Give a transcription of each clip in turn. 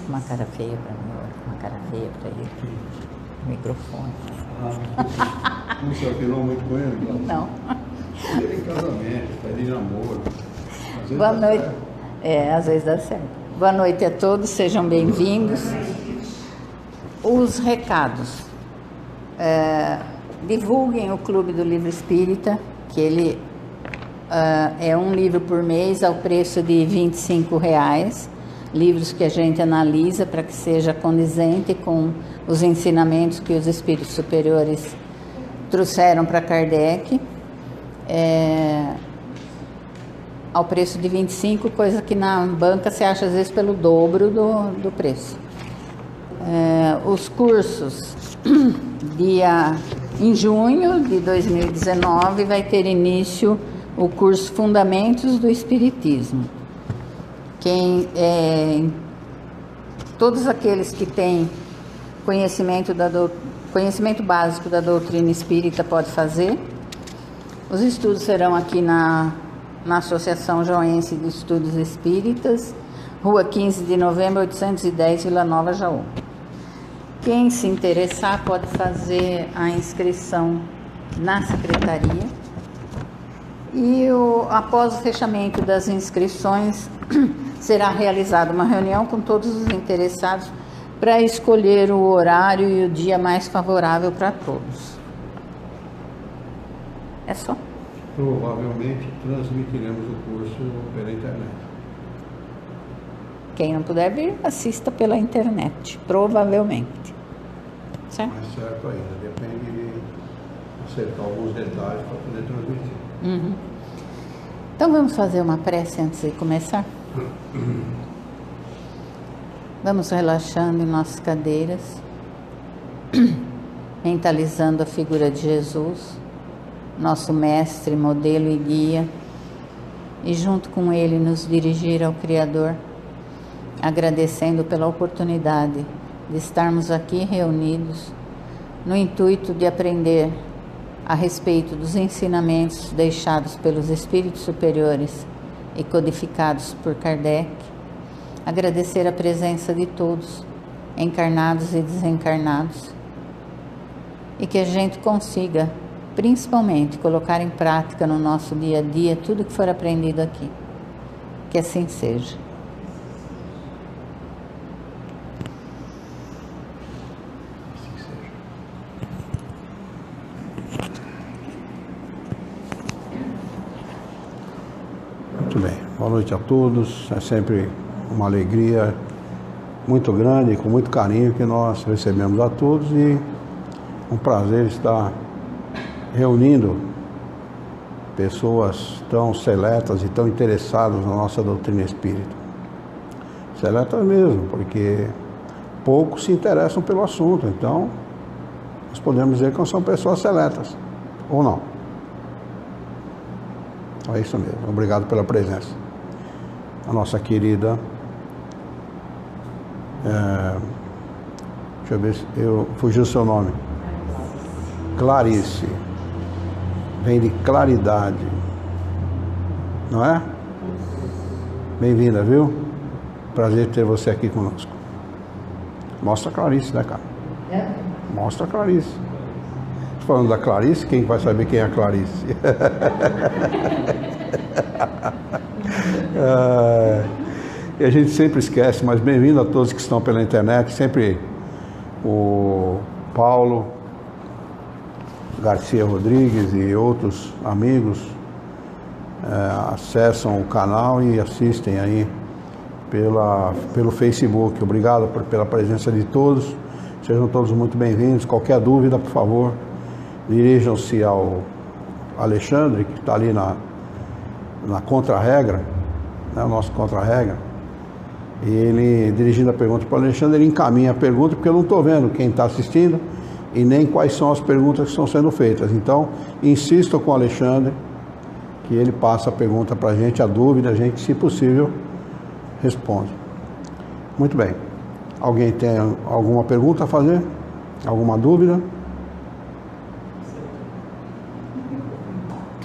uma cara feia para mim, uma cara feia para ele. Microfone. Não se afinou muito com ele? Não. Ele em casamento, tá de namoro. Boa noite. Às vezes dá certo. Boa noite a todos, sejam bem-vindos. Os recados. Divulguem o Clube do Livro Espírita, que ele é um livro por mês ao preço de R$25. Livros que a gente analisa para que seja condizente com os ensinamentos que os espíritos superiores trouxeram para Kardec, ao preço de 25, coisa que na banca se acha às vezes pelo dobro do preço. Os cursos, em junho de 2019 vai ter início o curso Fundamentos do Espiritismo. Todos aqueles que têm conhecimento básico da doutrina espírita pode fazer. Os estudos serão aqui na Associação Joense de Estudos Espíritas, Rua 15 de Novembro, 810, Vila Nova, Jaú. Quem se interessar pode fazer a inscrição na secretaria. E após o fechamento das inscrições, será realizada uma reunião com todos os interessados para escolher o horário e o dia mais favorável para todos. É só. Provavelmente transmitiremos o curso pela internet. Quem não puder vir, assista pela internet, provavelmente. Certo? Mais certo ainda, depende de acertar alguns detalhes para poder transmitir. Uhum. Então vamos fazer uma prece antes de começar? Vamos relaxando em nossas cadeiras, mentalizando a figura de Jesus, nosso mestre, modelo e guia, e junto com ele nos dirigir ao Criador, agradecendo pela oportunidade de estarmos aqui reunidos no intuito de aprender a respeito dos ensinamentos deixados pelos espíritos superiores e codificados por Kardec, agradecer a presença de todos, encarnados e desencarnados, e que a gente consiga, principalmente, colocar em prática no nosso dia a dia tudo que for aprendido aqui. Que assim seja. Muito bem, boa noite a todos. É sempre uma alegria muito grande, com muito carinho que nós recebemos a todos, e um prazer estar reunindo pessoas tão seletas e tão interessadas na nossa doutrina espírita. Seletas mesmo, porque poucos se interessam pelo assunto, então nós podemos dizer que são pessoas seletas, ou não. É isso mesmo, obrigado pela presença. A nossa querida, deixa eu ver se fugiu o seu nome. Clarice, vem de claridade, não é? Bem-vinda, viu? Prazer ter você aqui conosco. Mostra a Clarice, né, cara? Mostra a Clarice. Falando da Clarice, quem vai saber quem é a Clarice? E a gente sempre esquece, mas bem-vindo a todos que estão pela internet. Sempre o Paulo Garcia Rodrigues e outros amigos acessam o canal e assistem aí pelo Facebook. Obrigado pela presença de todos. Sejam todos muito bem-vindos. Qualquer dúvida, por favor, dirijam-se ao Alexandre, que está ali na contra-regra, né, o nosso contra-regra. E ele, dirigindo a pergunta para o Alexandre, ele encaminha a pergunta, porque eu não estou vendo quem está assistindo e nem quais são as perguntas que estão sendo feitas. Então, insistam com o Alexandre, que ele passa a pergunta para a gente, a dúvida, a gente, se possível, responde. Muito bem. Alguém tem alguma pergunta a fazer? Alguma dúvida?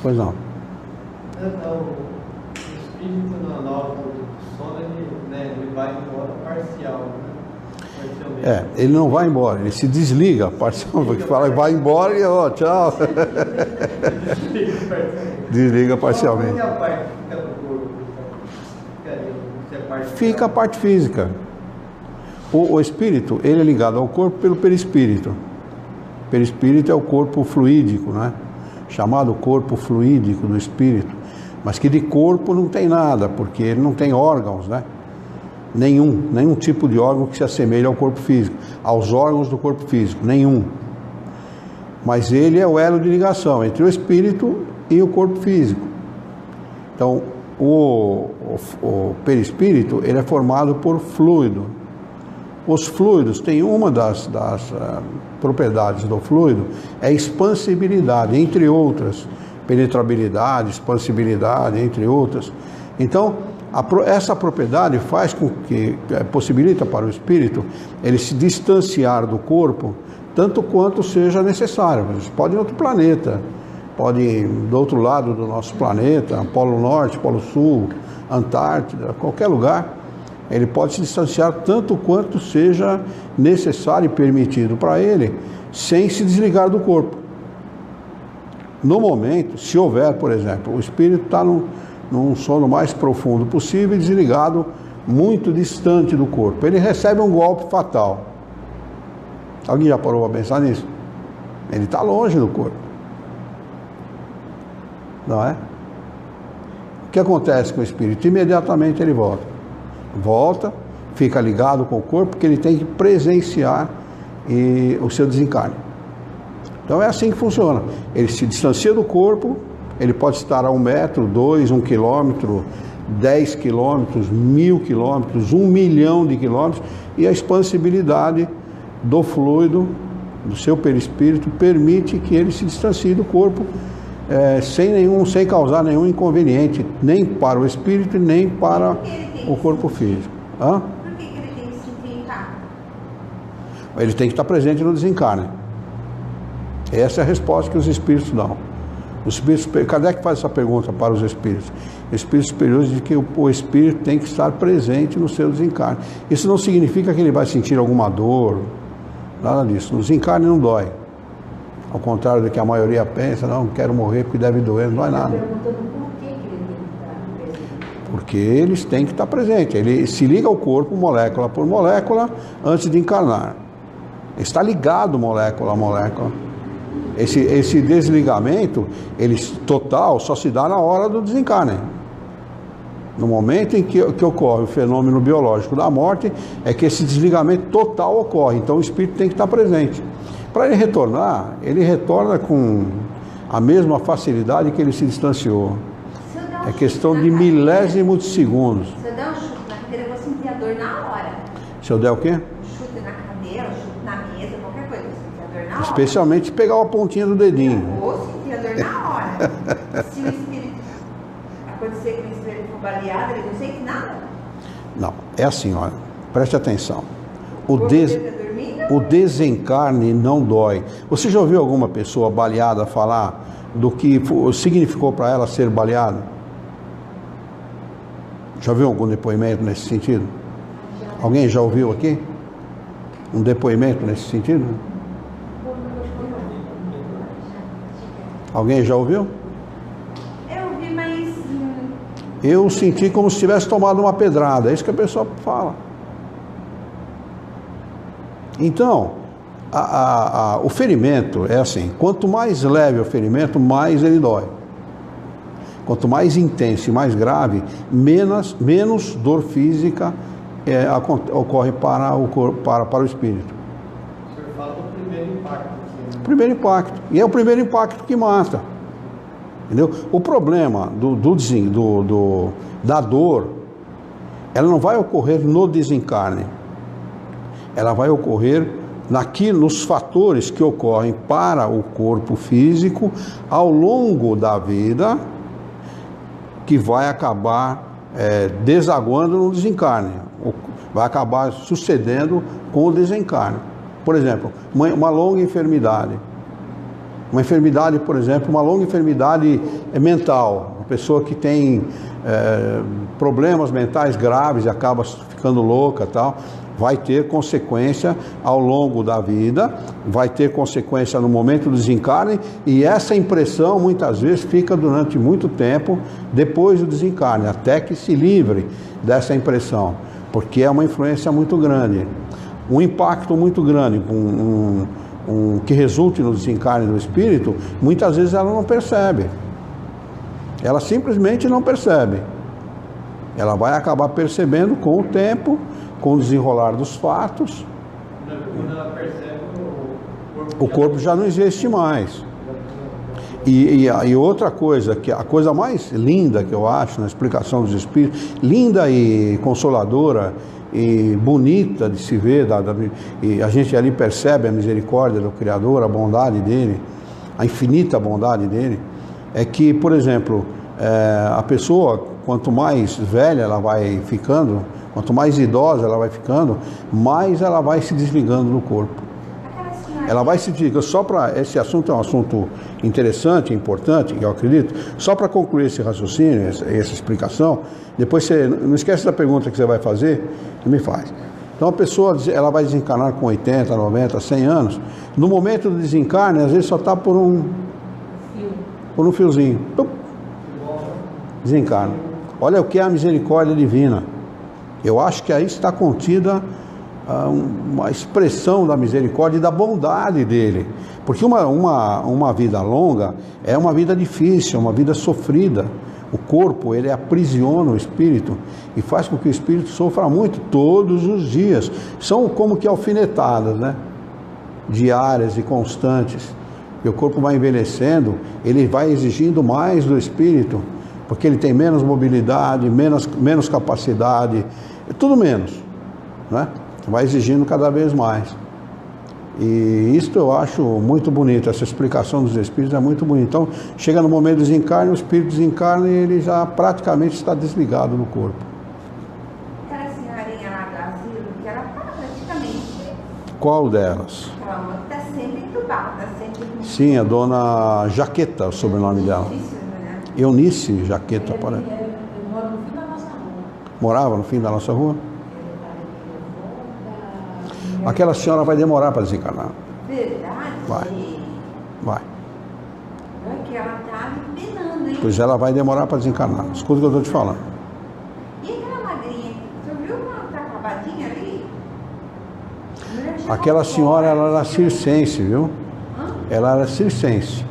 Pois não. O espírito na hora do sono, ele vai embora parcial, né? Ele não vai embora, ele se desliga parcialmente, fala vai embora e ó, tchau. Desliga parcialmente. Fica a parte física. O espírito, ele é ligado ao corpo pelo perispírito. O perispírito é o corpo fluídico, né? Chamado corpo fluídico do espírito. Mas que de corpo não tem nada, porque ele não tem órgãos, né? Nenhum tipo de órgão que se assemelhe ao corpo físico, aos órgãos do corpo físico, nenhum. Mas ele é o elo de ligação entre o espírito e o corpo físico. Então, o perispírito, ele é formado por fluido. Os fluidos, tem uma das propriedades do fluido, é expansibilidade, entre outras, penetrabilidade, expansibilidade, entre outras. Então, essa propriedade faz com que, possibilita para o espírito, ele se distanciar do corpo, tanto quanto seja necessário. Você pode ir em outro planeta, pode ir do outro lado do nosso planeta, Polo Norte, Polo Sul, Antártida, qualquer lugar, ele pode se distanciar tanto quanto seja necessário e permitido para ele, sem se desligar do corpo. No momento, se houver, por exemplo, o espírito está num sono mais profundo possível e desligado, muito distante do corpo, ele recebe um golpe fatal. Alguém já parou para pensar nisso? Ele está longe do corpo, não é? O que acontece com o espírito? Imediatamente ele volta, fica ligado com o corpo, porque ele tem que presenciar o seu desencarne. Então é assim que funciona. Ele se distancia do corpo, ele pode estar a 1 metro, 2, 1 quilômetro, 10 quilômetros, 1000 quilômetros, 1 milhão de quilômetros, e a expansibilidade do fluido, do seu perispírito, permite que ele se distancie do corpo sem causar nenhum inconveniente, nem para o espírito, nem para o corpo físico. Hã? Por que ele tem que se desencarnar? Ele tem que estar presente no desencarne. Essa é a resposta que os espíritos dão. Os espíritos, Kardec faz essa pergunta para os espíritos. Espíritos superiores dizem que o espírito tem que estar presente no seu desencarne. Isso não significa que ele vai sentir alguma dor, nada disso. No desencarne não dói. Ao contrário do que a maioria pensa, não quero morrer porque deve doer, não dói nada. Perguntando por que ele tem que estar presente. Porque eles têm que estar presentes. Ele se liga ao corpo, molécula por molécula, antes de encarnar. Está ligado molécula a molécula. Esse desligamento, total, só se dá na hora do desencarne. No momento em que ocorre o fenômeno biológico da morte, é que esse desligamento total ocorre. Então o espírito tem que estar presente. Para ele retornar, ele retorna com a mesma facilidade que ele se distanciou. É questão de milésimo de segundos. Se eu der um chute na cadeira, eu vou sentir a dor na hora. Se eu der o quê? Um chute na cadeira, um chute na mesa, qualquer coisa, eu vou sentir a dor na hora. Especialmente pegar a pontinha do dedinho. Eu vou sentir a dor na hora. Se o espírito acontecer que o espírito for baleado, ele não sente nada? Não, é assim, olha, preste atenção. O desencarne não dói. Você já ouviu alguma pessoa baleada falar do que significou para ela ser baleada? Já ouviu algum depoimento nesse sentido? Alguém já ouviu aqui? Um depoimento nesse sentido? Alguém já ouviu? Eu ouvi, mas... Eu senti como se tivesse tomado uma pedrada. É isso que a pessoa fala. Então, o ferimento é assim, quanto mais leve o ferimento, mais ele dói. Quanto mais intenso e mais grave, menos dor física ocorre para o espírito. O senhor fala do primeiro impacto. Assim, né? Primeiro impacto. E é o primeiro impacto que mata. Entendeu? O problema da dor, ela não vai ocorrer no desencarne. Ela vai ocorrer nos fatores que ocorrem para o corpo físico ao longo da vida, que vai acabar desaguando no desencarne, vai acabar sucedendo com o desencarne. Por exemplo, uma longa enfermidade. Uma enfermidade, por exemplo, uma longa enfermidade mental. Uma pessoa que tem problemas mentais graves e acaba ficando louca e tal, vai ter consequência ao longo da vida, vai ter consequência no momento do desencarne, e essa impressão muitas vezes fica durante muito tempo depois do desencarne, até que se livre dessa impressão, porque é uma influência muito grande, um impacto muito grande, que resulte no desencarne do espírito. Muitas vezes ela não percebe, ela simplesmente não percebe. Ela vai acabar percebendo com o tempo, com o desenrolar dos fatos. Quando ela percebe, O corpo já não existe mais. E outra coisa, que a coisa mais linda que eu acho na explicação dos espíritos, linda e consoladora e bonita de se ver, e a gente ali percebe a misericórdia do Criador, a bondade dele, a infinita bondade dele, é que, por exemplo, a pessoa, quanto mais velha ela vai ficando, quanto mais idosa ela vai ficando, mais ela vai se desligando do corpo. Ela vai se desligando. Só para, esse assunto é um assunto interessante, importante, eu acredito. Só para concluir esse raciocínio, essa explicação, depois você não esquece da pergunta que você vai fazer, você me faz. Então a pessoa, ela vai desencarnar com 80, 90, 100 anos. No momento do desencarne, às vezes só está por um fiozinho. Desencarna. Olha o que é a misericórdia divina. Eu acho que aí está contida uma expressão da misericórdia e da bondade dele. Porque uma vida longa é uma vida difícil, uma vida sofrida. O corpo, ele aprisiona o espírito e faz com que o espírito sofra muito todos os dias. São como que alfinetadas, né? Diárias e constantes. E o corpo vai envelhecendo, ele vai exigindo mais do espírito, porque ele tem menos mobilidade, menos capacidade, tudo menos, né? Vai exigindo cada vez mais. E isso eu acho muito bonito, essa explicação dos espíritos é muito bonita. Então, chega no momento do desencarne, o espírito desencarna e ele já praticamente está desligado do corpo. Aquela senhorinha lá do asilo, que ela fala praticamente... Qual delas? Aquela uma que está sempre entubada, está sempre... Sim, a dona Jaqueta, o sobrenome dela. Difícil, né? Eunice Jaqueta, parece. Ele mora no fim da nossa rua. Morava no fim da nossa rua? Aquela senhora vai demorar para desencarnar. Verdade? Vai. Vai. Olha que ela está penando, hein? Pois ela vai demorar para desencarnar. Escuta o que eu estou te falando. E aquela magrinha, você viu como ela está acabadinha ali? A mulher chegou Aquela senhora, fora. ela era circense, viu? Hã? Ela era circense.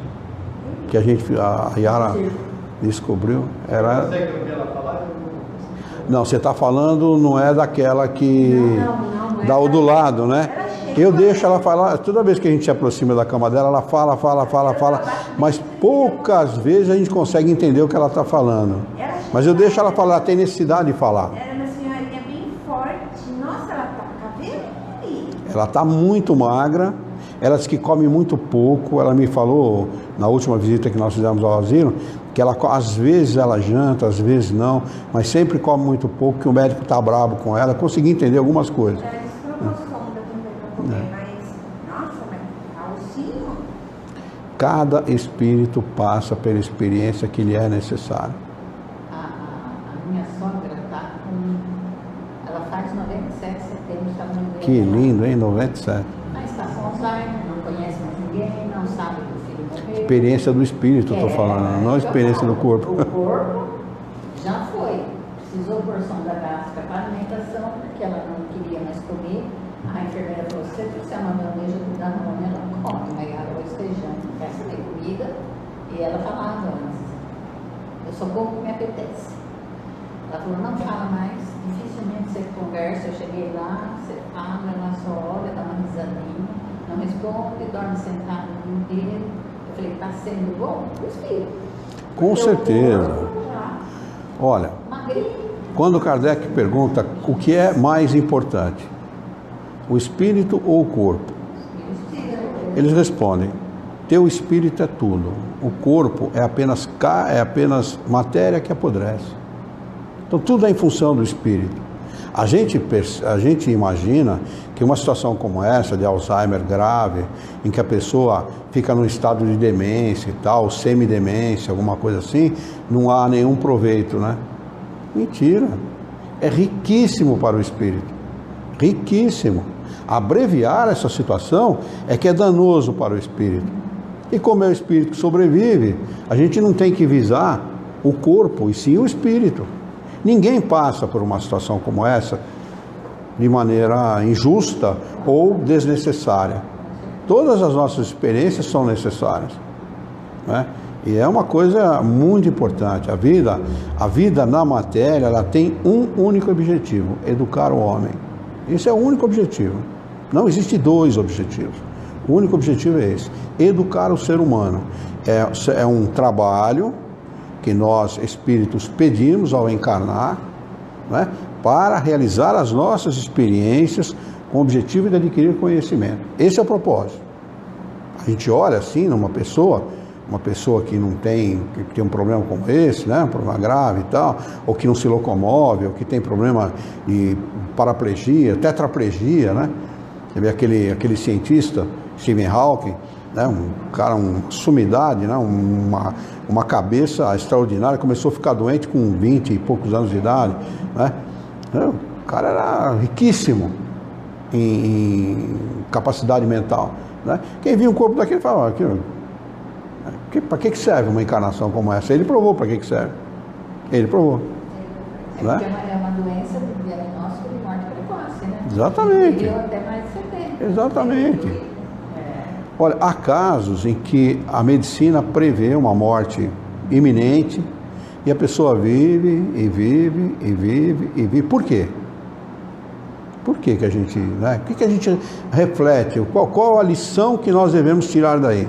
Que a Yara descobriu. Era... consegue ouvir ela falar? Não, você está falando, não é daquela que... Não é dá o do lado, né? Ela chega. Eu deixo ela falar, toda vez que a gente se aproxima da cama dela, ela fala, mas poucas vezes a gente consegue entender o que ela está falando. Mas eu deixo ela falar, ela tem necessidade de falar. Era uma senhorinha bem forte. Nossa, ela tá cabelo. Ela está muito magra, ela diz que come muito pouco. Ela me falou, na última visita que nós fizemos ao asilo, que ela, às vezes ela janta, às vezes não, mas sempre come muito pouco, que o médico está bravo com ela. Consegui entender algumas coisas. Ela colocou sonda também para comer, mas... Nossa, mas calcinho? Cada espírito passa pela experiência que lhe é necessária. A minha sogra está com... Ela faz 97 de setembro, está no meio Que dela. lindo, hein? 97. Mas está com Alzheimer, não conhece mais ninguém, não sabe que o filho morreu. Experiência do espírito, estou falando, não experiência do corpo. O corpo já foi. Precisou por sonda gástrica para alimentação, porque ela não queria mais comer. A enfermeira falou, se você trouxer uma bandeja de Danone, ela come, aí arroz, feijão, não quer saber comida. E ela falava antes, eu só como o que me apetece. Ela falou, não fala mais, dificilmente você conversa. Eu cheguei lá, você fala, ela só olha, dá uma risadinha, não responde, dorme sentado o dia inteiro. Eu falei, está sendo bom? O espírito. Com Porque o certeza. corpo já Olha, magrinho. quando Kardec pergunta o que é mais importante, o espírito ou o corpo, eles respondem, teu espírito é tudo, o corpo é apenas matéria que apodrece. Então tudo é em função do espírito. A gente imagina que uma situação como essa, de Alzheimer grave, em que a pessoa fica num estado de demência e tal, semidemência, alguma coisa assim, não há nenhum proveito, né? Mentira. É riquíssimo para o espírito. Riquíssimo. Abreviar essa situação é que é danoso para o espírito. E como é o espírito que sobrevive, a gente não tem que visar o corpo, e sim o espírito. Ninguém passa por uma situação como essa de maneira injusta ou desnecessária. Todas as nossas experiências são necessárias, né? E é uma coisa muito importante. A vida na matéria, ela tem um único objetivo: educar o homem. Esse é o único objetivo. Não existe dois objetivos. O único objetivo é esse: educar o ser humano. É um trabalho que nós, espíritos, pedimos ao encarnar, né, para realizar as nossas experiências com o objetivo de adquirir conhecimento. Esse é o propósito. A gente olha assim numa pessoa, uma pessoa que não tem, que tem um problema como esse, né, um problema grave e tal, ou que não se locomove, ou que tem problema de paraplegia, tetraplegia, né? Você vê aquele cientista, Stephen Hawking, né, um cara, uma sumidade, né, uma cabeça extraordinária, começou a ficar doente com 20 e poucos anos de idade, né? O cara era riquíssimo em capacidade mental, né? Quem via um corpo daquele falava: para que serve uma encarnação como essa? Ele provou para que serve. Ele provou. É Né? porque é uma doença do diagnóstico de morte precoce, né? Exatamente. Viveu até mais de 70. Exatamente. Olha, há casos em que a medicina prevê uma morte iminente e a pessoa vive e vive e vive e vive. Por quê? Por que a gente, né? O que a gente reflete? Qual a lição que nós devemos tirar daí?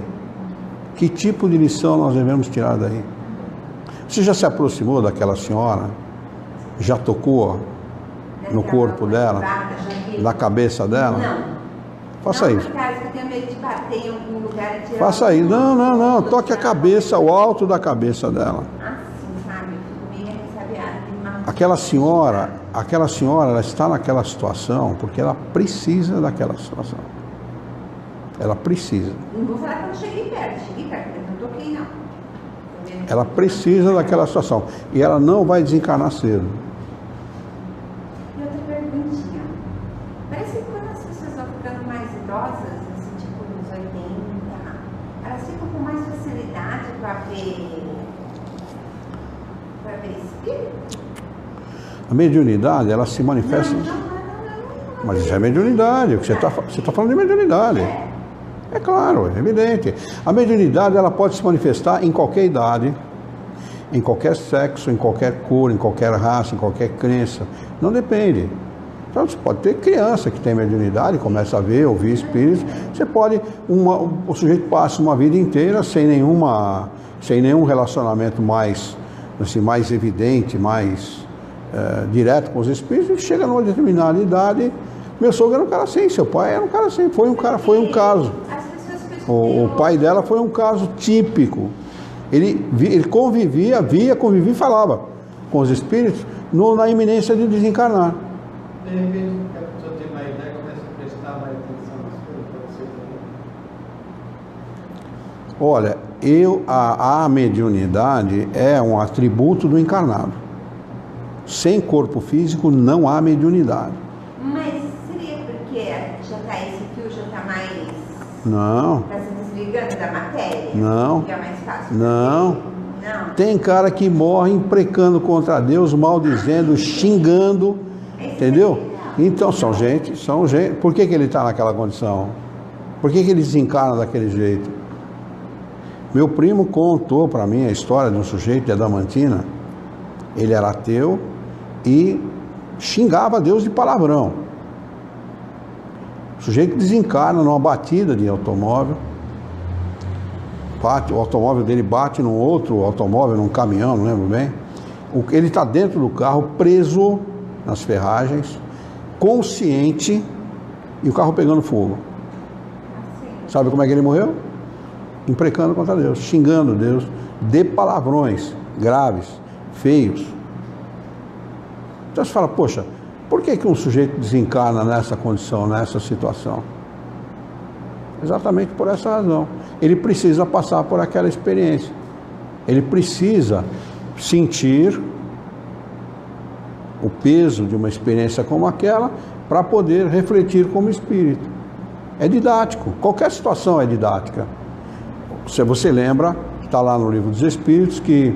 Que tipo de lição nós devemos tirar daí? Você já se aproximou daquela senhora? Já tocou no corpo dela? Na cabeça dela? Não. Faça não, isso. Por causa que eu tenho medo de bater em algum lugar e tirar. Faça isso. Não. Toque a cabeça, o alto da cabeça dela. Assim, sabe? Eu fico meio ressabiada. Aquela senhora, ela está naquela situação porque ela precisa daquela situação. Ela precisa. Não vou falar que eu não cheguei perto, mas não toquei não. Ela precisa daquela situação. E ela não vai desencarnar cedo. E outra perguntinha. Parece que quando as pessoas vão ficando mais idosas, assim, tipo nos 80, elas ficam com mais facilidade para ver espírito? A mediunidade, ela se manifesta. Mas isso é mediunidade. Você está falando de mediunidade. É claro, é evidente. A mediunidade, ela pode se manifestar em qualquer idade, em qualquer sexo, em qualquer cor, em qualquer raça, em qualquer crença. Não depende. Então, você pode ter criança que tem mediunidade, começa a ver, ouvir espíritos. Você pode, o sujeito passa uma vida inteira sem nenhum relacionamento mais, assim, mais evidente, mais direto com os espíritos, e chega numa determinada idade. Meu sogro era um cara assim, seu pai era um cara assim, foi um caso. O pai dela foi um caso típico. Ele convivia e falava com os espíritos na iminência de desencarnar. De repente, a pessoa tem mais ideia e começa a prestar mais atenção nas coisas, pode ser também. Olha, a mediunidade é um atributo do encarnado. Sem corpo físico não há mediunidade. Mas seria porque já está esse fio, já está mais... Não. Está se desligando da matéria? Não. Fica mais fácil? Não. Não. Tem cara que morre imprecando contra Deus, maldizendo, xingando, entendeu? Então são gente. Por que ele está naquela condição? Por que ele desencarna daquele jeito? Meu primo contou para mim a história de um sujeito de Adamantina. Ele era ateu e xingava Deus de palavrão. O sujeito desencarna numa batida de automóvel. O automóvel dele bate num outro automóvel, num caminhão, não lembro bem. Ele está dentro do carro, preso nas ferragens, consciente, e o carro pegando fogo. Sabe como é que ele morreu? Imprecando contra Deus, xingando Deus de palavrões graves, feios. Então você fala, poxa, por que um sujeito desencarna nessa condição, nessa situação? Exatamente por essa razão. Ele precisa passar por aquela experiência. Ele precisa sentir o peso de uma experiência como aquela para poder refletir como espírito. É didático, qualquer situação é didática. Se você lembra, está lá no Livro dos Espíritos, que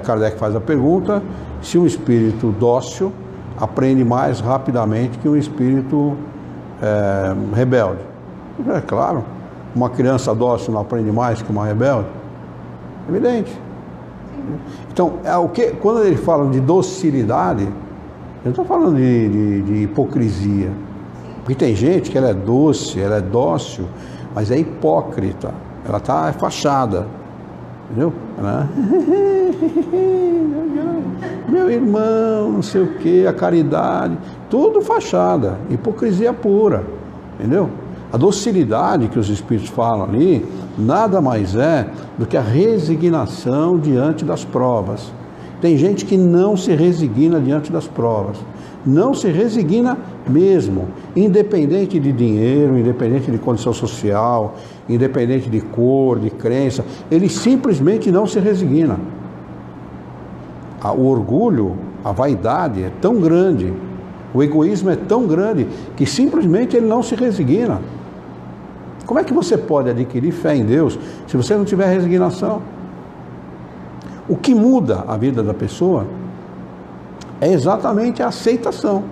Kardec faz a pergunta, se um espírito dócil aprende mais rapidamente que um espírito rebelde. É claro, uma criança dócil não aprende mais que uma rebelde. Evidente. Então, quando ele fala de docilidade, eu não estou falando de hipocrisia. Porque tem gente que ela é doce, ela é dócil, mas é hipócrita. Ela é fachada. Entendeu? Meu irmão, não sei o que, a caridade, tudo fachada, hipocrisia pura. Entendeu? A docilidade que os espíritos falam ali, nada mais é do que a resignação diante das provas. Tem gente que não se resigna diante das provas. Não se resigna mesmo, independente de dinheiro, independente de condição social, independente de cor, de crença, ele simplesmente não se resigna. O orgulho, a vaidade é tão grande, o egoísmo é tão grande, que simplesmente ele não se resigna. Como é que você pode adquirir fé em Deus se você não tiver resignação? O que muda a vida da pessoa é exatamente a aceitação.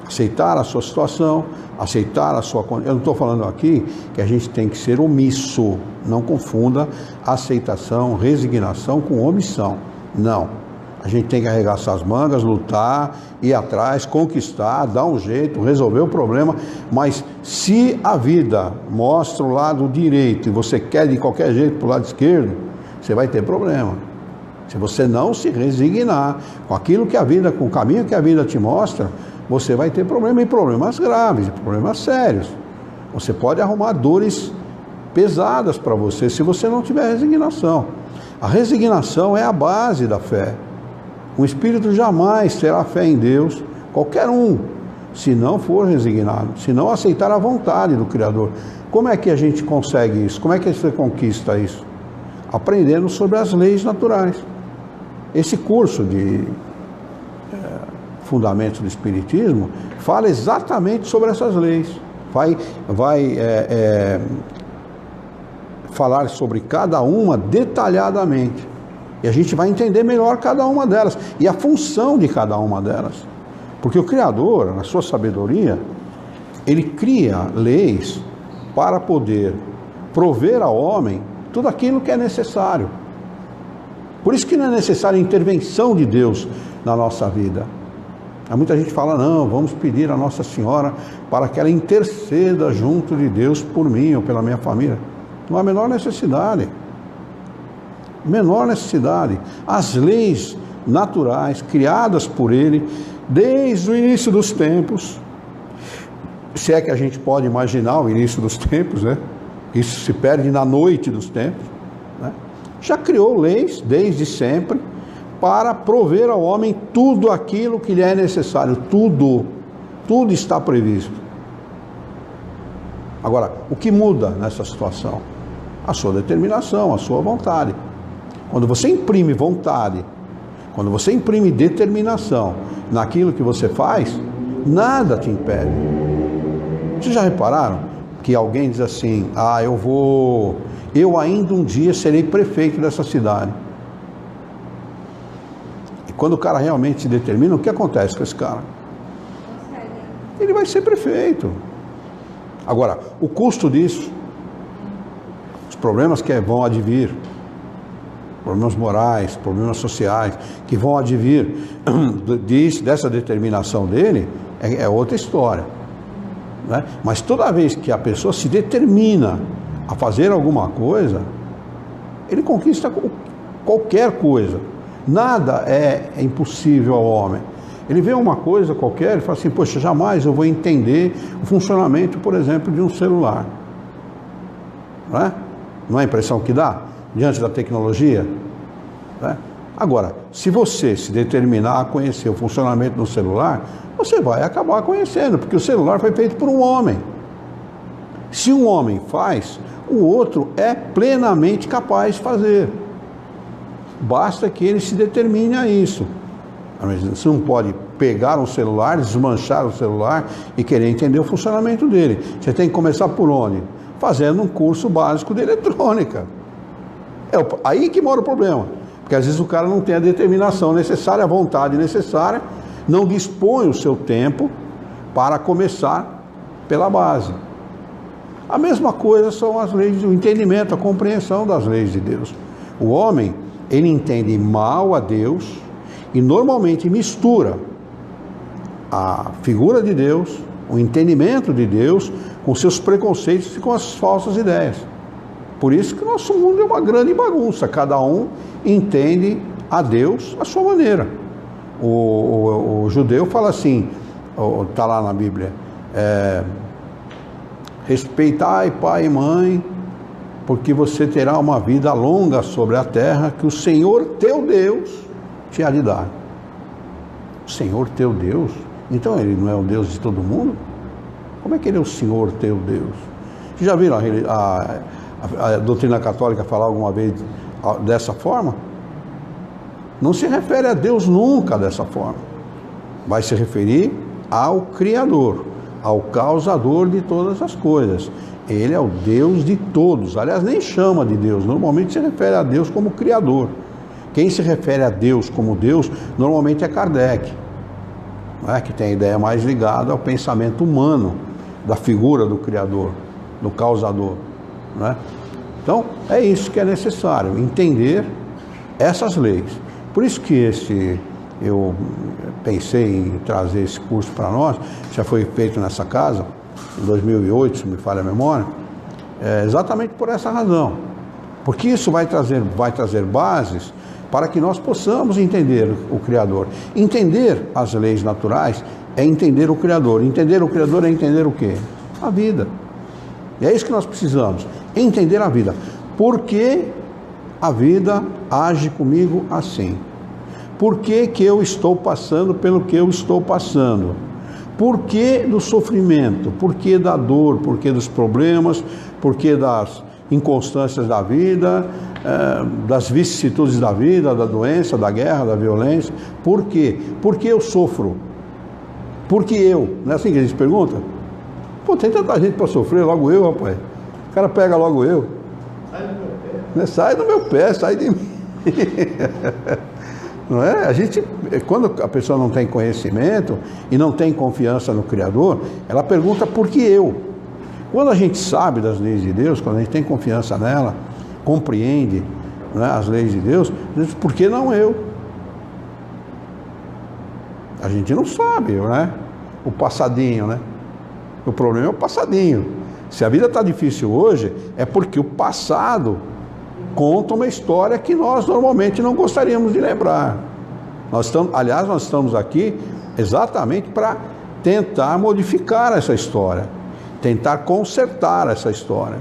Aceitar a sua situação, aceitar a sua condição. Eu não estou falando aqui que a gente tem que ser omisso. Não confunda aceitação, resignação com omissão. Não. A gente tem que arregaçar as mangas, lutar, ir atrás, conquistar, dar um jeito, resolver o problema. Mas se a vida mostra o lado direito e você quer de qualquer jeito para o lado esquerdo, você vai ter problema. Se você não se resignar com aquilo que a vida, com o caminho que a vida te mostra, você vai ter problema, e problemas graves, problemas sérios. Você pode arrumar dores pesadas para você se você não tiver resignação. A resignação é a base da fé. O espírito jamais terá fé em Deus, qualquer um, se não for resignado, se não aceitar a vontade do Criador. Como é que a gente consegue isso? Como é que você conquista isso? Aprendendo sobre as leis naturais. Esse curso de Fundamentos do Espiritismo fala exatamente sobre essas leis. Vai falar sobre cada uma detalhadamente. E a gente vai entender melhor cada uma delas e a função de cada uma delas. Porque o Criador, na sua sabedoria, ele cria leis para poder prover ao homem tudo aquilo que é necessário. Por isso que não é necessária a intervenção de Deus na nossa vida. Há muita gente que fala, não, vamos pedir a Nossa Senhora para que ela interceda junto de Deus por mim ou pela minha família. Não há a menor necessidade. Menor necessidade. As leis naturais criadas por Ele desde o início dos tempos, se é que a gente pode imaginar o início dos tempos, né? Isso se perde na noite dos tempos, né? Já criou leis desde sempre para prover ao homem tudo aquilo que lhe é necessário. Tudo está previsto. Agora, o que muda nessa situação? A sua determinação, a sua vontade. Quando você imprime vontade, quando você imprime determinação naquilo que você faz, nada te impede. Vocês já repararam que alguém diz assim, eu ainda um dia serei prefeito dessa cidade. E quando o cara realmente se determina, o que acontece com esse cara? Ele vai ser prefeito. Agora, o custo disso, os problemas que vão advir, problemas morais, problemas sociais, que vão advir dessa determinação dele, é outra história, né? Mas toda vez que a pessoa se determina a fazer alguma coisa, ele conquista qualquer coisa. Nada é impossível ao homem. Ele vê uma coisa qualquer e fala assim, poxa, jamais eu vou entender o funcionamento, por exemplo, de um celular. Não é a impressão que dá diante da tecnologia? Né? Agora, se você se determinar a conhecer o funcionamento do celular, você vai acabar conhecendo, porque o celular foi feito por um homem. Se um homem faz, o outro é plenamente capaz de fazer. Basta que ele se determine a isso. Você não pode pegar um celular, desmanchar o celular e querer entender o funcionamento dele. Você tem que começar por onde? Fazendo um curso básico de eletrônica. Aí que mora o problema. Porque às vezes o cara não tem a determinação necessária, a vontade necessária, não dispõe o seu tempo para começar pela base. A mesma coisa são as leis do entendimento, a compreensão das leis de Deus. O homem, ele entende mal a Deus e normalmente mistura a figura de Deus, o entendimento de Deus, com seus preconceitos e com as falsas ideias. Por isso que o nosso mundo é uma grande bagunça, cada um entende a Deus à sua maneira. O judeu fala assim, está lá na Bíblia, respeitai pai e mãe, porque você terá uma vida longa sobre a terra que o Senhor teu Deus te há de dar. O Senhor teu Deus? Então ele não é o Deus de todo mundo? Como é que ele é o Senhor teu Deus? Vocês já viram a doutrina católica falar alguma vez dessa forma? Não se refere a Deus nunca dessa forma. Vai se referir ao Criador, ao causador de todas as coisas. Ele é o Deus de todos. Aliás, nem chama de Deus. Normalmente se refere a Deus como Criador. Quem se refere a Deus como Deus, normalmente é Kardec, que tem a ideia mais ligada ao pensamento humano, da figura do Criador, do causador. Então, é isso que é necessário, entender essas leis. Por isso que eu pensei em trazer esse curso para nós, já foi feito nessa casa, em 2008, se me falha a memória, exatamente por essa razão. Porque isso vai trazer bases para que nós possamos entender o Criador. Entender as leis naturais é entender o Criador. Entender o Criador é entender o quê? A vida. E é isso que nós precisamos, entender a vida. Por que a vida age comigo assim? Por que que eu estou passando pelo que eu estou passando? Por que do sofrimento? Por que da dor? Por que dos problemas? Por que das inconstâncias da vida? Das vicissitudes da vida, da doença, da guerra, da violência? Por quê? Por que eu sofro? Por que eu? Não é assim que a gente pergunta? Pô, tem tanta gente para sofrer, logo eu, rapaz. O cara pega logo eu. Sai do meu pé. Sai do meu pé, sai de mim. Não é? A gente, quando a pessoa não tem conhecimento e não tem confiança no Criador, ela pergunta por que eu? Quando a gente sabe das leis de Deus, quando a gente tem confiança nela, compreende, as leis de Deus, a gente diz, por que não eu? A gente não sabe, o passadinho, O problema é o passadinho. Se a vida está difícil hoje, é porque o passado conta uma história que nós normalmente não gostaríamos de lembrar. Nós estamos aqui exatamente para tentar modificar essa história, tentar consertar essa história,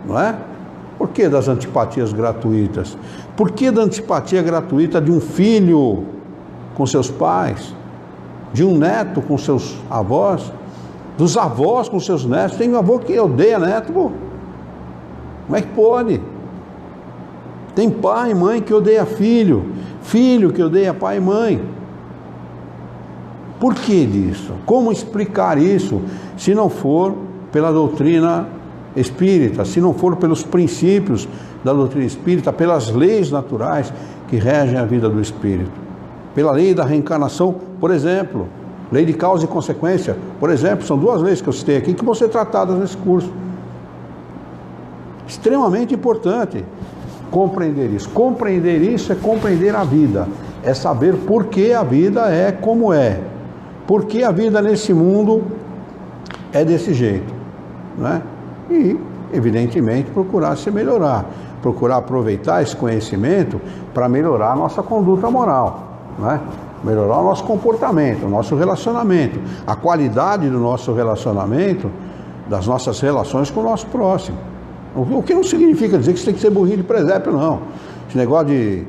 não é? Por que das antipatias gratuitas? Por que da antipatia gratuita de um filho com seus pais, de um neto com seus avós, dos avós com seus netos? Tem um avô que odeia neto, pô. Como é que pode? Tem pai e mãe que odeia filho, filho que odeia pai e mãe. Por que disso? Como explicar isso se não for pela doutrina espírita, se não for pelos princípios da doutrina espírita, pelas leis naturais que regem a vida do espírito? Pela lei da reencarnação, por exemplo, lei de causa e consequência, por exemplo, são duas leis que eu citei aqui que vão ser tratadas nesse curso. Extremamente importante compreender isso. Compreender isso é compreender a vida, é saber por que a vida é como é, por que a vida nesse mundo é desse jeito, E, evidentemente, procurar se melhorar, procurar aproveitar esse conhecimento para melhorar a nossa conduta moral, melhorar o nosso comportamento, o nosso relacionamento, a qualidade do nosso relacionamento, das nossas relações com o nosso próximo. O que não significa dizer que você tem que ser burrinho de presépio, não. Esse negócio de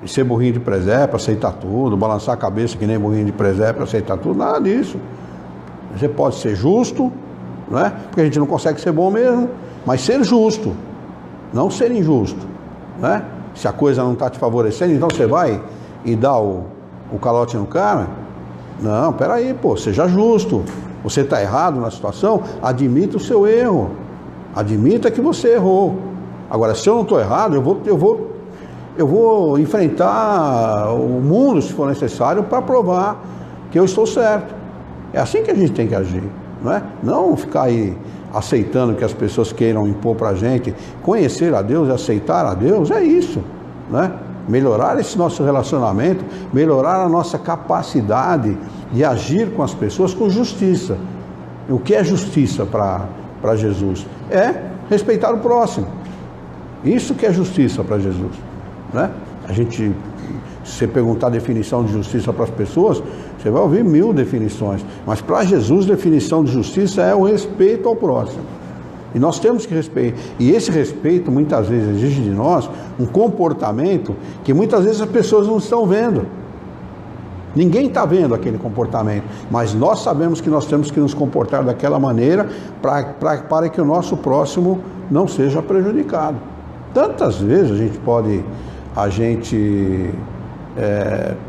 ser burrinho de presépio, aceitar tudo, balançar a cabeça que nem burrinho de presépio, aceitar tudo, nada disso. Você pode ser justo, porque a gente não consegue ser bom mesmo, mas ser justo, não ser injusto. Se a coisa não está te favorecendo, então você vai e dá o calote no cara? Não, peraí, pô, seja justo. Você está errado na situação, admita o seu erro. Admita que você errou. Agora, se eu não estou errado, eu vou enfrentar o mundo, se for necessário, para provar que eu estou certo. É assim que a gente tem que agir, não é? Não ficar aí aceitando que as pessoas queiram impor para a gente. Conhecer a Deus e aceitar a Deus, é isso, não é? Melhorar esse nosso relacionamento, melhorar a nossa capacidade de agir com as pessoas com justiça. O que é justiça para Jesus? É respeitar o próximo. Isso que é justiça para Jesus, né? A gente, se você perguntar a definição de justiça para as pessoas, você vai ouvir 1000 definições. Mas para Jesus, definição de justiça é o respeito ao próximo. E nós temos que respeitar. E esse respeito, muitas vezes, exige de nós um comportamento que muitas vezes as pessoas não estão vendo. Ninguém está vendo aquele comportamento. Mas nós sabemos que nós temos que nos comportar daquela maneira para que o nosso próximo não seja prejudicado. Tantas vezes a gente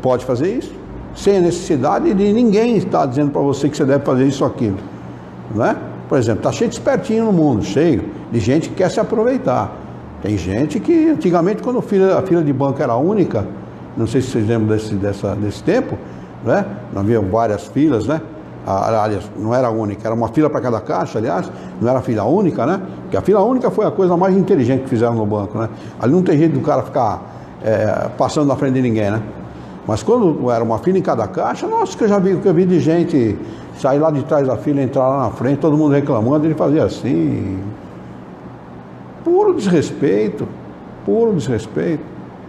pode fazer isso, sem a necessidade de ninguém estar dizendo para você que você deve fazer isso ou aquilo, não é? Por exemplo, está cheio de espertinho no mundo, cheio de gente que quer se aproveitar. Tem gente que, antigamente, quando a fila de banco era única, não sei se vocês lembram desse tempo, né? Não havia várias filas, né? Aliás, não era única, era uma fila para cada caixa, aliás, não era fila única, né? Porque a fila única foi a coisa mais inteligente que fizeram no banco, né? Ali não tem jeito do cara ficar passando na frente de ninguém, né? Mas quando era uma fila em cada caixa, nossa, que eu vi de gente sair lá de trás da fila, entrar lá na frente, todo mundo reclamando, ele fazia assim. Puro desrespeito,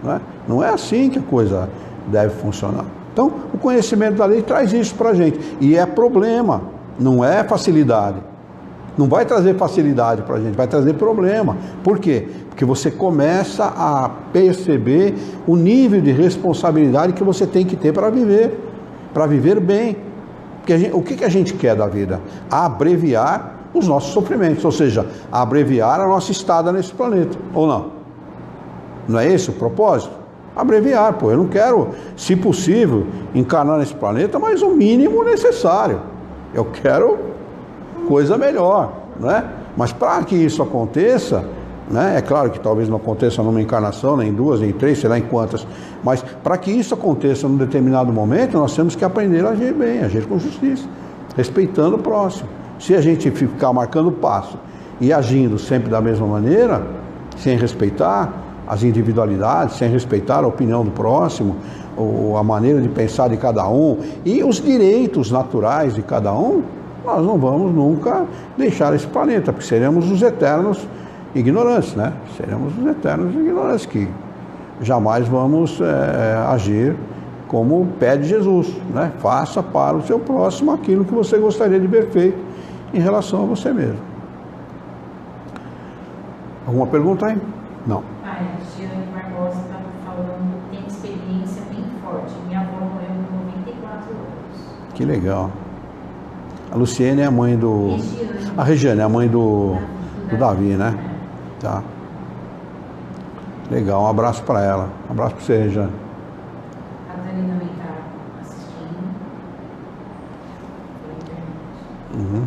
né? Não é assim que a coisa deve funcionar. Então, o conhecimento da lei traz isso para a gente. E é problema, não é facilidade. Não vai trazer facilidade para a gente, vai trazer problema. Por quê? Porque você começa a perceber o nível de responsabilidade que você tem que ter para viver bem. Porque o que a gente quer da vida? Abreviar os nossos sofrimentos, ou seja, abreviar a nossa estada nesse planeta, ou não? Não é esse o propósito? Abreviar, pô, eu não quero, se possível, encarnar nesse planeta, mas o mínimo necessário. Eu quero coisa melhor, né? Mas para que isso aconteça, né? É claro que talvez não aconteça numa encarnação, nem 2, nem 3, sei lá em quantas, mas para que isso aconteça num determinado momento, nós temos que aprender a agir bem, agir com justiça, respeitando o próximo. Se a gente ficar marcando passo e agindo sempre da mesma maneira, sem respeitar as individualidades, sem respeitar a opinião do próximo, ou a maneira de pensar de cada um e os direitos naturais de cada um, nós não vamos nunca deixar esse planeta, porque seremos os eternos ignorantes, né? Seremos os eternos ignorantes que jamais vamos agir como pede Jesus, né? Faça para o seu próximo aquilo que você gostaria de ver feito em relação a você mesmo. Alguma pergunta aí? Não. Giane Barbosa está falando que tem experiência bem forte. Minha avó morreu com 94 anos. Que legal. A Luciene é a mãe do... A Regiane é a mãe do Davi, né? Tá. Legal, um abraço para ela. Um abraço para você, Regiane. A Dani também está assistindo. Uhum.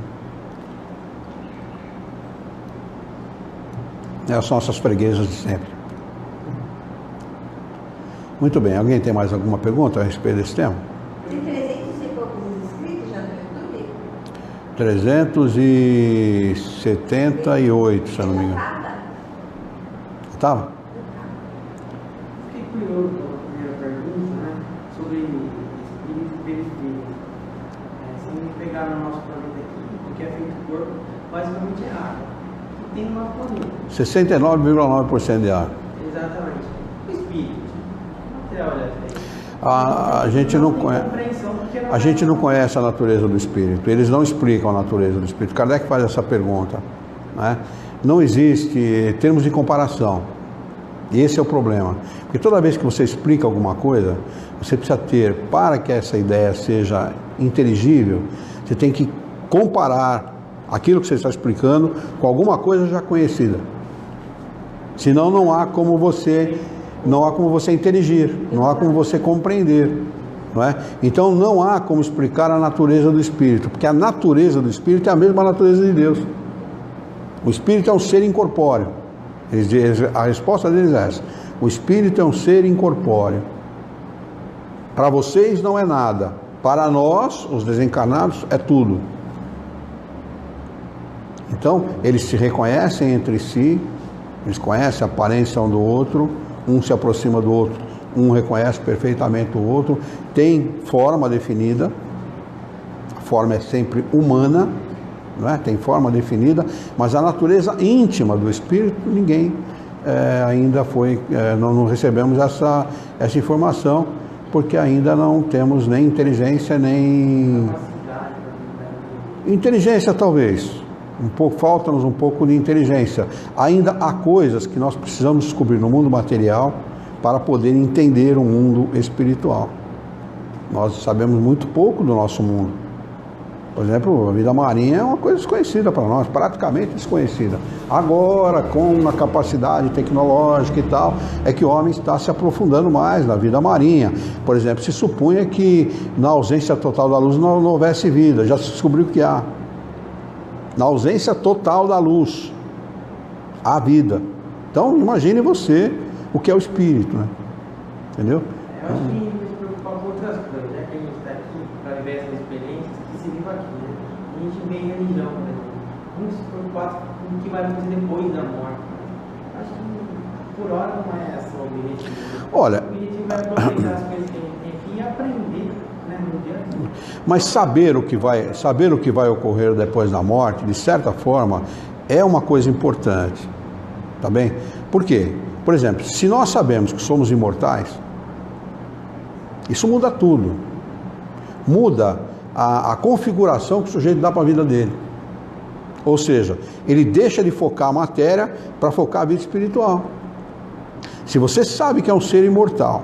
Essas são nossas freguesas de sempre. Muito bem, alguém tem mais alguma pergunta a respeito desse tema? Tem 300 e poucos inscritos já no YouTube? 378, se eu não me engano. Estava? Fiquei curioso com a primeira pergunta, né? Sobre espírito e perispírito. Se a gente pegar no nosso planeta aqui, o que é feito do corpo, basicamente é água. E tem uma planeta. 69,9% de ar. Exatamente. O espírito. O material é feito. A gente não conhece a natureza do espírito, eles não explicam a natureza do espírito. Kardec faz essa pergunta, né? Não existe termos de comparação, e esse é o problema, porque toda vez que você explica alguma coisa, você precisa ter, para que essa ideia seja inteligível, você tem que comparar aquilo que você está explicando com alguma coisa já conhecida, senão não há como você interagir, não há como você compreender, não é? Então não há como explicar a natureza do Espírito, porque a natureza do Espírito é a mesma natureza de Deus. O Espírito é um ser incorpóreo. A resposta deles é essa: o Espírito é um ser incorpóreo. Para vocês não é nada, para nós, os desencarnados, é tudo. Então eles se reconhecem entre si, eles conhecem a aparência um do outro, um se aproxima do outro, um reconhece perfeitamente o outro, tem forma definida, a forma é sempre humana, não é? Tem forma definida, mas a natureza íntima do Espírito, ninguém ainda foi, não recebemos essa informação, porque ainda não temos nem inteligência, nem... Inteligência talvez, falta-nos um pouco de inteligência. Ainda há coisas que nós precisamos descobrir no mundo material para poder entender o mundo espiritual. Nós sabemos muito pouco do nosso mundo. Por exemplo, a vida marinha é uma coisa desconhecida para nós, praticamente desconhecida. Agora, com a capacidade tecnológica e tal, é que o homem está se aprofundando mais na vida marinha. Por exemplo, se supunha que na ausência total da luz não houvesse vida, já se descobriu que há. Na ausência total da luz, há vida. Então, imagine você o que é o Espírito, né? Entendeu? Eu acho que se preocupar com outras coisas, né? Que a gente está aqui para viver essas experiências que se vive aqui, né? A gente vê religião, por exemplo. Vamos se preocupar com o que vai acontecer depois da morte. Acho que por hora não é esse o objetivo. Olha, o objetivo é aproveitar as coisas que a gente tem aqui e aprender, né, no dia a dia. Mas saber o que vai ocorrer depois da morte, de certa forma, é uma coisa importante. Tá bem? Por quê? Por exemplo, se nós sabemos que somos imortais, isso muda tudo. Muda a configuração que o sujeito dá para a vida dele. Ou seja, ele deixa de focar a matéria para focar a vida espiritual. Se você sabe que é um ser imortal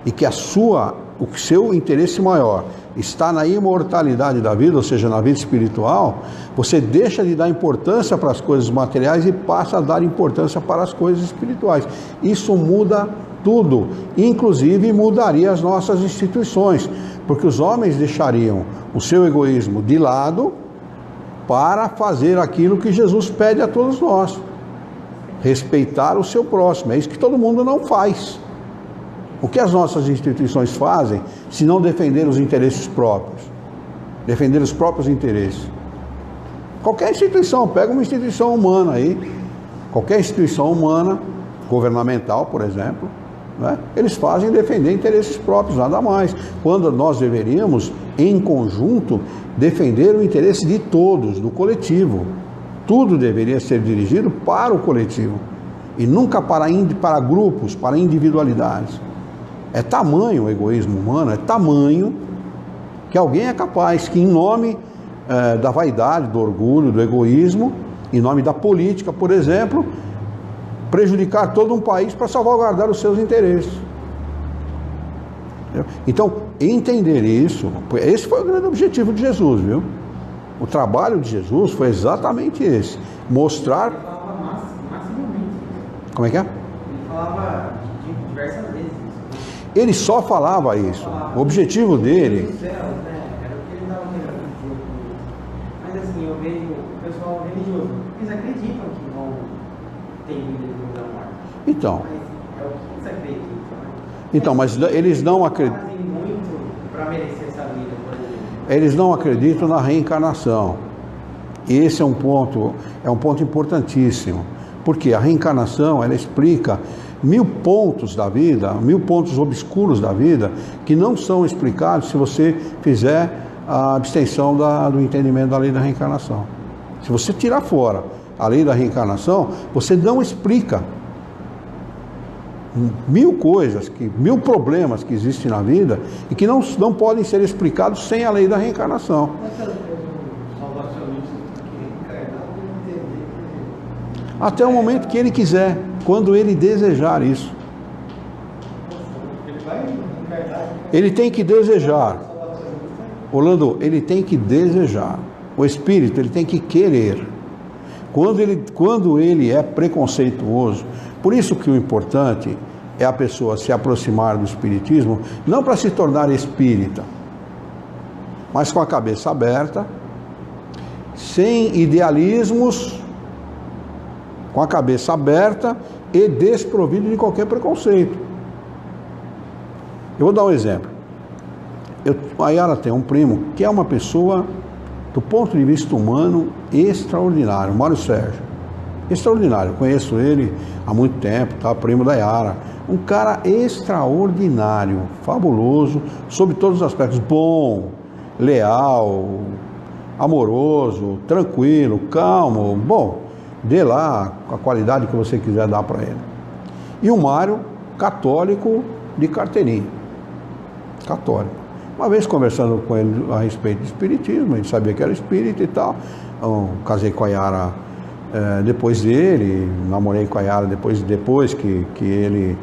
e que o seu interesse maior está na imortalidade da vida, ou seja, na vida espiritual, você deixa de dar importância para as coisas materiais e passa a dar importância para as coisas espirituais. Isso muda tudo, inclusive mudaria as nossas instituições, porque os homens deixariam o seu egoísmo de lado para fazer aquilo que Jesus pede a todos nós: respeitar o seu próximo. É isso que todo mundo não faz. O que as nossas instituições fazem se não defender os interesses próprios? Defender os próprios interesses. Qualquer instituição, pega uma instituição humana aí, qualquer instituição humana, governamental, por exemplo, né? Eles fazem defender interesses próprios, nada mais. Quando nós deveríamos, em conjunto, defender o interesse de todos, do coletivo. Tudo deveria ser dirigido para o coletivo e nunca para grupos, para individualidades. É tamanho o egoísmo humano, é tamanho que alguém é capaz que, em nome da vaidade, do orgulho, do egoísmo, em nome da política, por exemplo, prejudicar todo um país para salvaguardar os seus interesses. Então, entender isso, esse foi o grande objetivo de Jesus, viu? O trabalho de Jesus foi exatamente esse: mostrar. Ele falava massivamente. Como é que é? Ele falava diversas vezes isso. Ele só falava isso. O objetivo dele. Dos céus, né? Era o que ele estava querendo dizer. Mas assim, eu vejo o pessoal religioso, eles acreditam que vão ter vida depois da morte. Então. Mas é o que eles acreditam, né? Então, mas eles não acreditam. Fazem muito para merecer essa vida, por exemplo. Eles não acreditam na reencarnação. Esse é um ponto importantíssimo, porque a reencarnação, ela explica 1000 pontos da vida, 1000 pontos obscuros da vida, que não são explicados se você fizer a abstenção do entendimento da lei da reencarnação. Se você tirar fora a lei da reencarnação, você não explica 1000 coisas, 1000 problemas que existem na vida e que não podem ser explicados sem a lei da reencarnação. Até o momento que ele quiser, quando ele desejar isso. Ele tem que desejar. Orlando, ele tem que desejar. O espírito, ele tem que querer. Quando ele é preconceituoso, por isso que o importante, é a pessoa se aproximar do espiritismo, não para se tornar espírita, mas com a cabeça aberta, sem idealismos, com a cabeça aberta e desprovido de qualquer preconceito. Eu vou dar um exemplo. A Yara tem um primo que é uma pessoa, do ponto de vista humano, extraordinário, Mário Sérgio. Extraordinário, eu conheço ele há muito tempo, tá? Primo da Yara. Um cara extraordinário, fabuloso, sob todos os aspectos, bom, leal, amoroso, tranquilo, calmo, bom, dê lá a qualidade que você quiser dar para ele. E o Mário, católico de carteirinha, católico. Uma vez conversando com ele a respeito do espiritismo, ele sabia que era espírita e tal, eu casei com a Yara depois dele, namorei com a Yara depois que ele...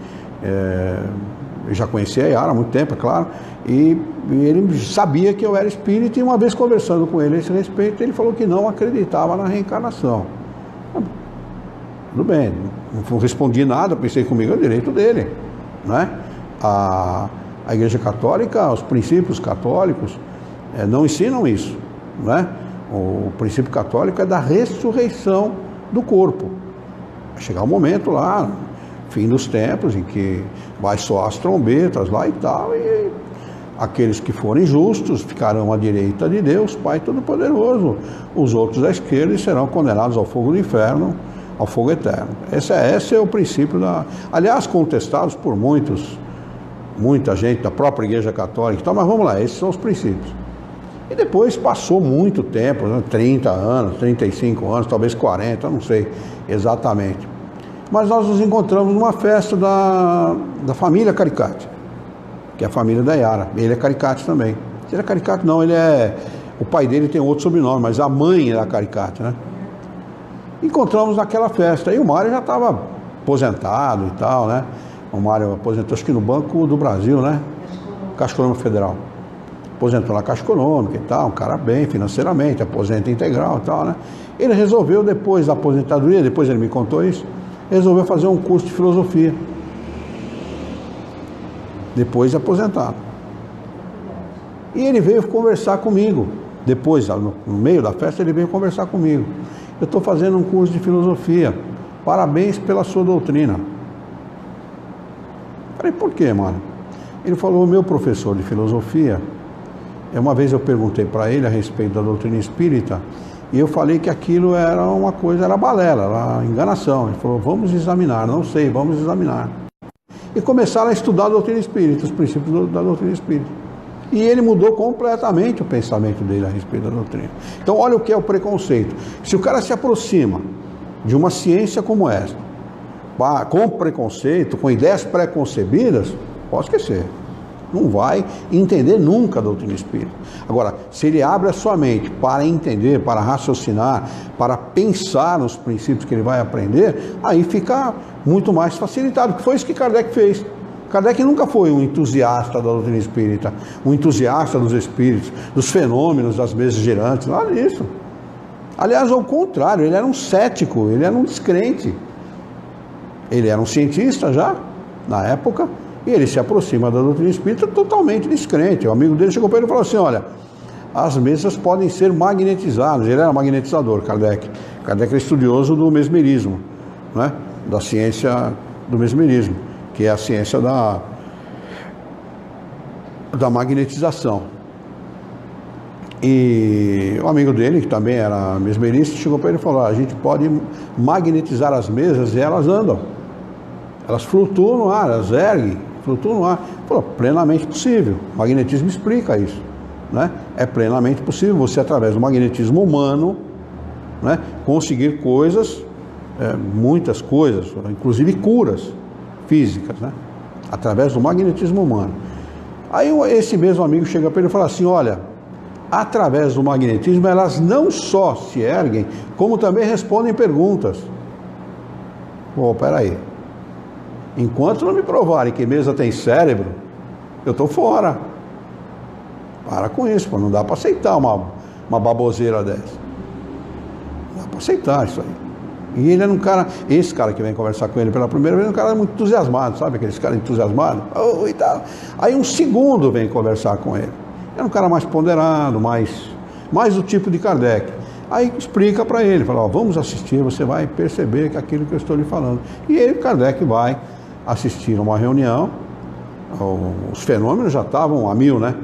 eu já conhecia a Yara há muito tempo, é claro, e ele sabia que eu era espírita, e uma vez conversando com ele a esse respeito, ele falou que não acreditava na reencarnação. Tudo bem, não respondi nada, pensei comigo, é o direito dele, né? A Igreja Católica, os princípios católicos não ensinam isso, né? O princípio católico é da ressurreição do corpo. Vai chegar um momento lá, fim dos tempos, em que vai soar as trombetas lá e tal, e aqueles que forem justos ficarão à direita de Deus, Pai Todo-Poderoso. Os outros à esquerda e serão condenados ao fogo do inferno, ao fogo eterno. Esse é o princípio aliás, contestados por muita gente da própria Igreja Católica e tal, mas vamos lá, esses são os princípios. E depois passou muito tempo, né, 30 anos, 35 anos, talvez 40, não sei exatamente. Mas nós nos encontramos numa festa da família Caricati, que é a família da Yara. Ele é Caricati também. Ele é Caricati não, o pai dele tem outro sobrenome, mas a mãe é a Caricati, né? Encontramos naquela festa, e o Mário já estava aposentado e tal, né? O Mário aposentou, acho que no Banco do Brasil, né? Caixa Econômica Federal. Aposentou na Caixa Econômica e tal, um cara bem financeiramente, aposenta integral e tal, né? Ele resolveu, depois da aposentadoria, depois ele me contou isso, resolveu fazer um curso de filosofia. Depois de aposentado. E ele veio conversar comigo. Depois, no meio da festa, ele veio conversar comigo. Eu estou fazendo um curso de filosofia. Parabéns pela sua doutrina. Falei, por quê, mano? Ele falou, o meu professor de filosofia, uma vez eu perguntei para ele a respeito da doutrina espírita, e eu falei que aquilo era uma coisa, era balela, era enganação. Ele falou, vamos examinar, não sei, vamos examinar. E começaram a estudar a doutrina espírita, os princípios da doutrina espírita. E ele mudou completamente o pensamento dele a respeito da doutrina. Então, olha o que é o preconceito. Se o cara se aproxima de uma ciência como essa, com preconceito, com ideias preconcebidas, pode esquecer. Não vai entender nunca a doutrina espírita. Agora, se ele abre a sua mente para entender, para raciocinar, para pensar nos princípios que ele vai aprender, aí fica muito mais facilitado, que foi isso que Kardec fez. Kardec nunca foi um entusiasta da doutrina espírita, um entusiasta dos espíritos, dos fenômenos das mesas girantes, nada disso. Aliás, ao contrário, ele era um cético, ele era um descrente. Ele era um cientista já, na época, e ele se aproxima da doutrina espírita totalmente descrente. O amigo dele chegou para ele e falou assim, olha, as mesas podem ser magnetizadas. Ele era magnetizador, Kardec. Kardec era estudioso do mesmerismo, né? Da ciência do mesmerismo, que é a ciência da magnetização. E o amigo dele, que também era mesmerista, chegou para ele e falou, a gente pode magnetizar as mesas e elas andam. Elas flutuam no ar, elas erguem, flutuam no ar. Ele falou, plenamente possível. O magnetismo explica isso, né? É plenamente possível você, através do magnetismo humano, né, conseguir coisas, muitas coisas, inclusive curas físicas, né? Através do magnetismo humano. Aí esse mesmo amigo chega para ele e fala assim, olha, através do magnetismo elas não só se erguem, como também respondem perguntas. Pô, peraí. Enquanto não me provarem que mesa tem cérebro, eu estou fora. Para com isso, pô. Não dá para aceitar uma baboseira dessa. Não dá para aceitar isso aí. E ele era um cara, esse cara que vem conversar com ele pela primeira vez, um cara muito entusiasmado, sabe? Aqueles caras entusiasmados. Oh, e tal. Aí um segundo vem conversar com ele. Era um cara mais ponderado, mais do tipo de Kardec. Aí explica para ele, fala, ó, vamos assistir, você vai perceber que aquilo que eu estou lhe falando. E ele, Kardec, vai assistir a uma reunião, os fenômenos já estavam a mil, né?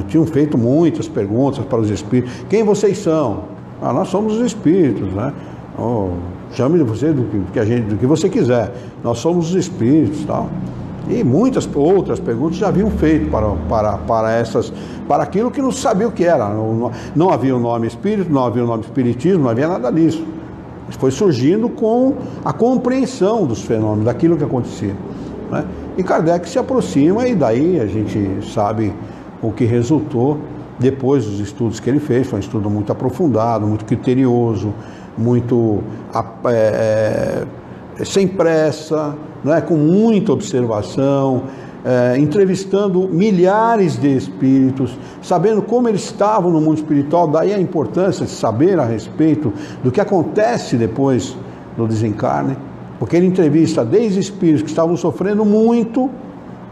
Tinham feito muitas perguntas para os espíritos. Quem vocês são? Ah, nós somos os espíritos, né? Oh, chame de você do que você quiser. Nós somos os espíritos, tal. E muitas outras perguntas já haviam feito para aquilo que não sabia o que era. Não havia o nome espírito, não havia o nome espiritismo, não havia nada disso. Foi surgindo com a compreensão dos fenômenos, daquilo que acontecia, né? E Kardec se aproxima e daí a gente sabe o que resultou depois dos estudos que ele fez. Foi um estudo muito aprofundado, muito criterioso, muito sem pressa, né, com muita observação, entrevistando milhares de espíritos, sabendo como eles estavam no mundo espiritual. Daí a importância de saber a respeito do que acontece depois do desencarne, porque ele entrevista desde espíritos que estavam sofrendo muito,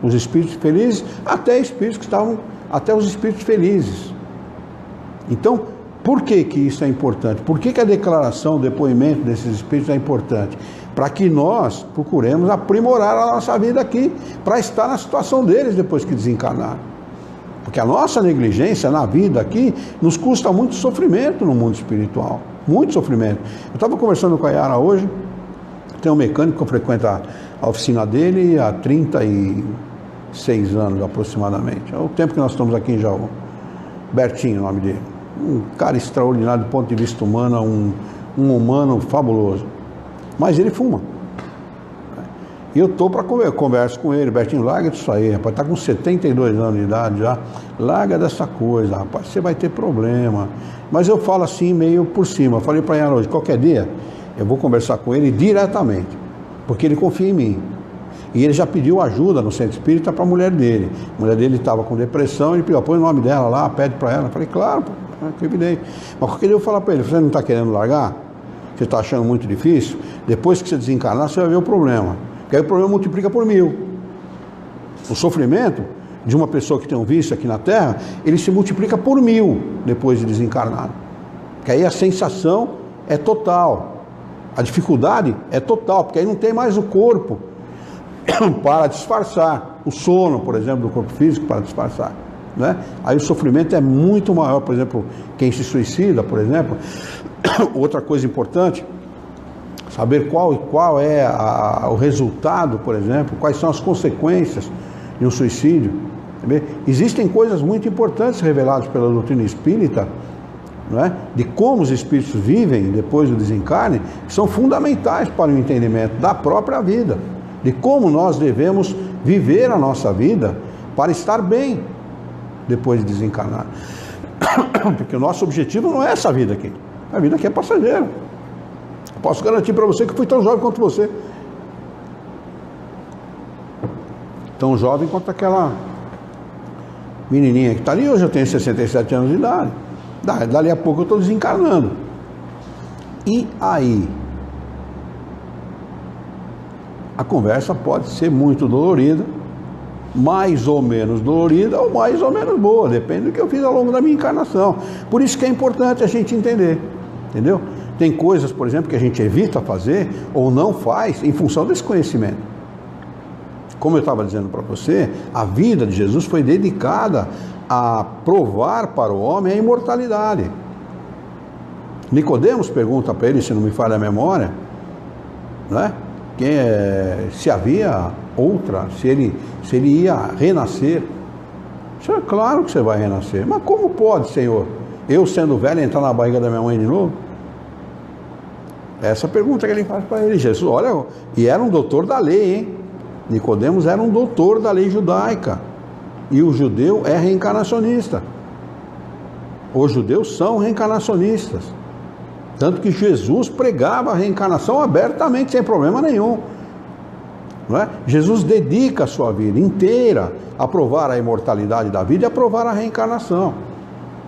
os espíritos felizes, até os espíritos felizes. Então, por que isso é importante? Por que a declaração, o depoimento desses espíritos é importante? Para que nós procuremos aprimorar a nossa vida aqui, para estar na situação deles depois que desencarnar. Porque a nossa negligência na vida aqui nos custa muito sofrimento no mundo espiritual. Muito sofrimento. Eu estava conversando com a Yara hoje, tem um mecânico que eu frequento a oficina dele há 36 anos aproximadamente. É o tempo que nós estamos aqui em Jaú. Bertinho, o nome dele. Um cara extraordinário do ponto de vista humano, um humano fabuloso. Mas ele fuma. E eu estou para conversa com ele. Bertinho, larga disso aí, rapaz. Está com 72 anos de idade já. Larga dessa coisa, rapaz. Você vai ter problema. Mas eu falo assim, meio por cima. Eu falei para ele hoje, qualquer dia, eu vou conversar com ele diretamente. Porque ele confia em mim. E ele já pediu ajuda no centro espírita para a mulher dele. A mulher dele estava com depressão, ele pediu, põe o nome dela lá, pede para ela. Eu falei, claro, que evidente. Mas qualquer dia eu vou falar para ele, você não está querendo largar? Você está achando muito difícil? Depois que você desencarnar, você vai ver o problema. Porque aí o problema multiplica por 1000. O sofrimento de uma pessoa que tem um vício aqui na Terra, ele se multiplica por 1000 depois de desencarnar. Porque aí a sensação é total. A dificuldade é total, porque aí não tem mais o corpo para disfarçar. O sono, por exemplo, do corpo físico para disfarçar, né? Aí o sofrimento é muito maior. Por exemplo, quem se suicida, por exemplo. Outra coisa importante, saber qual é o resultado, por exemplo, quais são as consequências de um suicídio. Existem coisas muito importantes reveladas pela doutrina espírita, não é? De como os espíritos vivem depois do desencarne, que são fundamentais para o entendimento da própria vida, de como nós devemos viver a nossa vida para estar bem depois de desencarnar. Porque o nosso objetivo não é essa vida aqui. A vida aqui é passageira. Eu posso garantir para você que fui tão jovem quanto você. Tão jovem quanto aquela menininha que está ali. Hoje eu tenho 67 anos de idade. Dali a pouco eu estou desencarnando. E aí? A conversa pode ser muito dolorida, mais ou menos dolorida ou mais ou menos boa, depende do que eu fiz ao longo da minha encarnação. Por isso que é importante a gente entender, entendeu? Tem coisas, por exemplo, que a gente evita fazer ou não faz em função desse conhecimento. Como eu estava dizendo para você, a vida de Jesus foi dedicada a provar para o homem a imortalidade. Nicodemos pergunta para ele, se não me falha a memória, né? Se havia outra, se ele ia renascer. É claro que você vai renascer. Mas como pode, Senhor, eu sendo velho entrar na barriga da minha mãe de novo? Essa pergunta que ele faz para ele. Jesus, olha, e era um doutor da lei, hein? Nicodemos era um doutor da lei judaica. E o judeu é reencarnacionista. Os judeus são reencarnacionistas. Tanto que Jesus pregava a reencarnação abertamente, sem problema nenhum. Não é? Jesus dedica a sua vida inteira a provar a imortalidade da vida e a provar a reencarnação.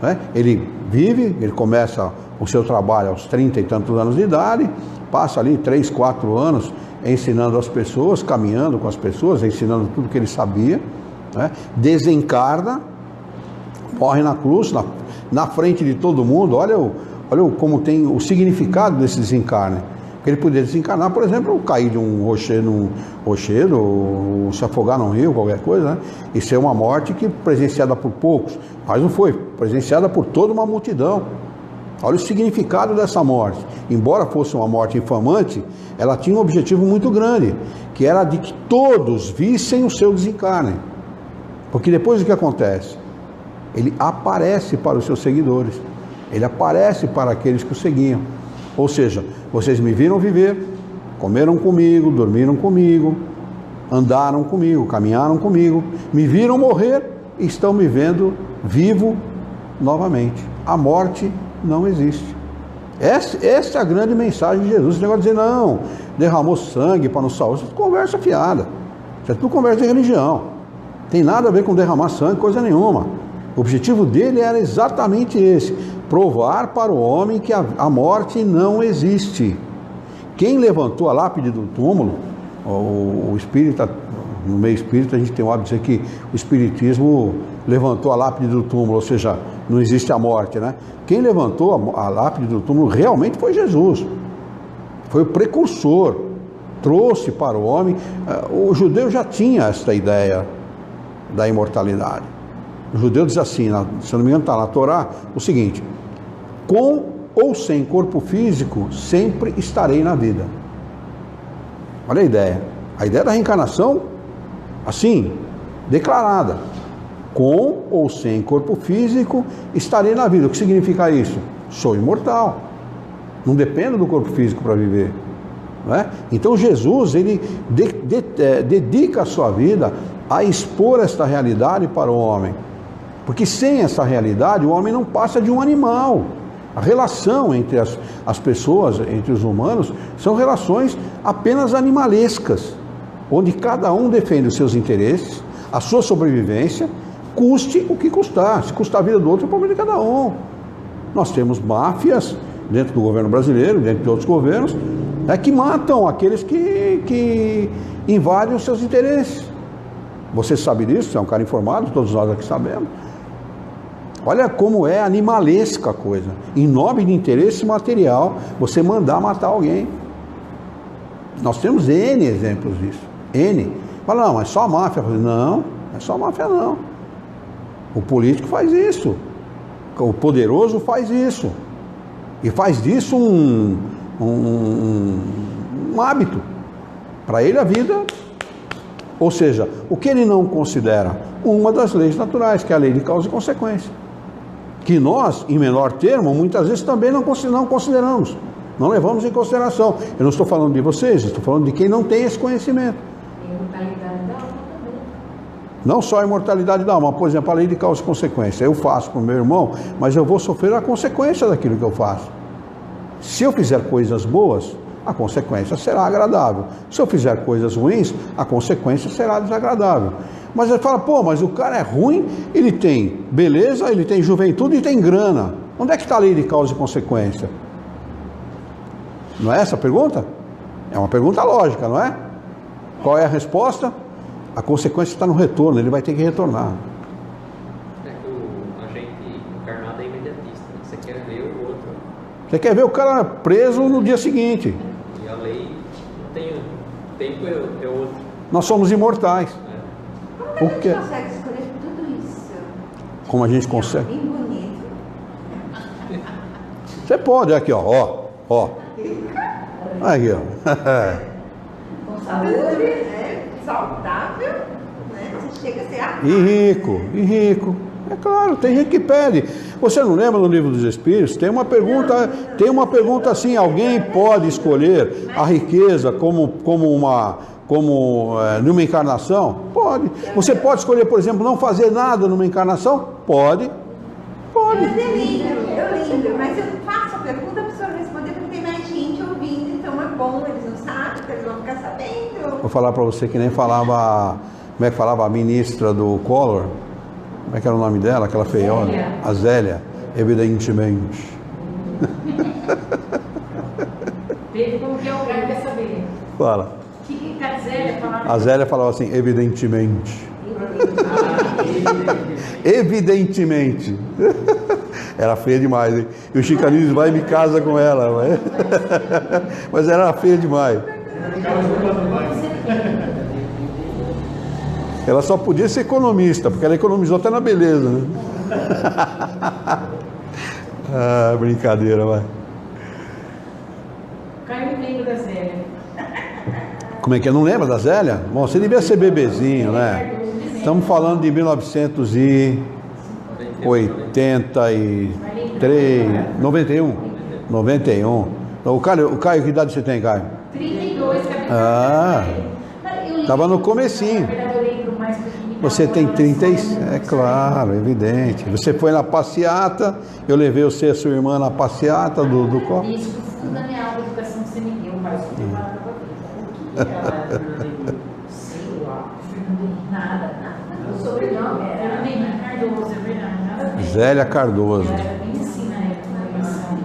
Não é? Ele vive, ele começa o seu trabalho aos 30 e tantos anos de idade, passa ali 3, 4 anos ensinando as pessoas, caminhando com as pessoas, ensinando tudo que ele sabia, né? Desencarna, morre na cruz, na frente de todo mundo. Olha como tem o significado desse desencarne. Porque ele podia desencarnar, por exemplo, cair de um rochedo, ou se afogar num rio, qualquer coisa, né? E ser uma morte que presenciada por poucos, mas não foi, presenciada por toda uma multidão. Olha o significado dessa morte. Embora fosse uma morte infamante, ela tinha um objetivo muito grande, que era de que todos vissem o seu desencarne. Porque depois o que acontece? Ele aparece para os seus seguidores, ele aparece para aqueles que o seguiam. Ou seja, vocês me viram viver, comeram comigo, dormiram comigo, andaram comigo, caminharam comigo, me viram morrer e estão me vendo vivo novamente. A morte não existe. Essa é a grande mensagem de Jesus. Esse negócio de dizer, não, derramou sangue para nos salvar, isso é conversa fiada, isso é tudo conversa de religião, tem nada a ver com derramar sangue, coisa nenhuma. O objetivo dele era exatamente esse: provar para o homem que a morte não existe. Quem levantou a lápide do túmulo, o espírita, no meio espírita a gente tem o hábito de dizer que o espiritismo levantou a lápide do túmulo, ou seja, não existe a morte, né? Quem levantou a lápide do túmulo realmente foi Jesus, foi o precursor, trouxe para o homem. O judeu já tinha esta ideia da imortalidade. O judeu diz assim, se eu não me engano está na Torá, o seguinte: com ou sem corpo físico, sempre estarei na vida. Olha a ideia da reencarnação, assim, declarada: com ou sem corpo físico, estarei na vida. O que significa isso? Sou imortal, não dependo do corpo físico para viver, não é? Então Jesus, ele dedica a sua vida a expor esta realidade para o homem, porque sem essa realidade o homem não passa de um animal. A relação entre as pessoas, entre os humanos, são relações apenas animalescas, onde cada um defende os seus interesses, a sua sobrevivência, custe o que custar. Se custar a vida do outro, é o problema de cada um. Nós temos máfias dentro do governo brasileiro, dentro de outros governos, que matam aqueles que invadem os seus interesses. Você sabe disso, você é um cara informado, todos nós aqui sabemos. Olha como é animalesca a coisa. Em nome de interesse material, você mandar matar alguém. Nós temos N exemplos disso. N. Fala, não, mas só a máfia. Não, não é só a máfia não. O político faz isso. O poderoso faz isso. E faz disso um hábito. Para ele a vida... Ou seja, o que ele não considera? Uma das leis naturais, que é a lei de causa e consequência. Que nós, em menor termo, muitas vezes também não consideramos, não levamos em consideração. Eu não estou falando de vocês, estou falando de quem não tem esse conhecimento. Imortalidade da alma também. Não só a imortalidade da alma, por exemplo, a lei de causa e consequência. Eu faço para o meu irmão, mas eu vou sofrer a consequência daquilo que eu faço. Se eu fizer coisas boas, a consequência será agradável. Se eu fizer coisas ruins, a consequência será desagradável. Mas ele fala, pô, mas o cara é ruim, ele tem beleza, ele tem juventude e tem grana. Onde é que está a lei de causa e consequência? Não é essa a pergunta? É uma pergunta lógica, não é? Qual é a resposta? A consequência está no retorno, ele vai ter que retornar. É que a gente encarnado é imediatista, né? Você quer ver o outro. Você quer ver o cara preso no dia seguinte. E a lei não tem tempo, é outro. Nós somos imortais. Como que a gente consegue escolher tudo isso? Como a gente consegue? Bem bonito. Você pode, aqui ó. Aqui ó. Com saúde. Saudável, né? Você chega a ser E rico. É claro, tem gente que pede. Você não lembra no livro dos Espíritos? Tem uma pergunta assim: alguém pode escolher a riqueza como numa encarnação? Pode. Você pode escolher, por exemplo, não fazer nada numa encarnação? Pode. Eu lembro, mas eu faço a pergunta, a pessoa responder porque tem mais gente ouvindo, então é bom, eles não sabem, eles vão ficar sabendo. Vou falar para você que nem falava, como é que falava a ministra do Collor? Como é que era o nome dela, aquela feiona? A Zélia, evidentemente. Fala. O que a Zélia falava? A Zélia falava assim, evidentemente. Evidentemente. Era feia demais, hein? E o Chicanismo vai e me casa com ela. Mas era feia demais. Ela só podia ser economista, porque ela economizou até na beleza, né? Ah, brincadeira, vai. Caio não lembra da Zélia. Como é que é? Não lembra da Zélia? Bom, você devia ser bebezinho, né? Estamos falando de 1983, 91. 91. Então, o Caio, que idade você tem, Caio? 32, cabeça. Ah, estava no comecinho. Você tem 36? É claro, evidente. Você foi na passeata, eu levei você e a sua irmã na passeata do copo. Isso tudo na minha aula de educação que você me deu, mas eu tenho falado pra você. Sei lá, nada. O sobrenome era Fernandinha Cardoso, é verdade. Zélia Cardoso. Eu era bem assim na época da eleição.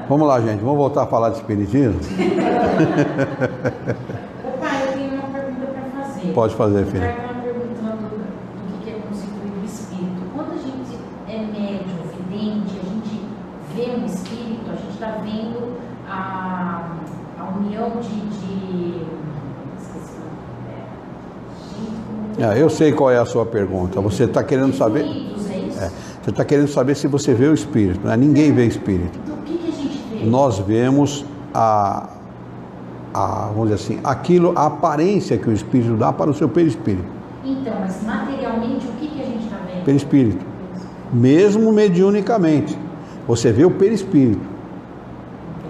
Vamos lá, gente, vamos voltar a falar de espiritismo? Ô pai, eu tenho uma pergunta para fazer. Pode fazer, O filho. pai estava perguntando do que é constituído o espírito. Quando a gente é médium, vidente, a gente vê um espírito, a gente está vendo a união esqueci o nome. Eu sei qual é a sua pergunta. Você está querendo saber? Espíritos, é isso? Você está querendo saber se você vê o espírito, né? Ninguém vê espírito. Então, o que a gente vê? Nós vemos vamos dizer assim, a aparência que o espírito dá para o seu perispírito. Então, mas materialmente, o que a gente está vendo? Perispírito. Mesmo mediunicamente, você vê o perispírito.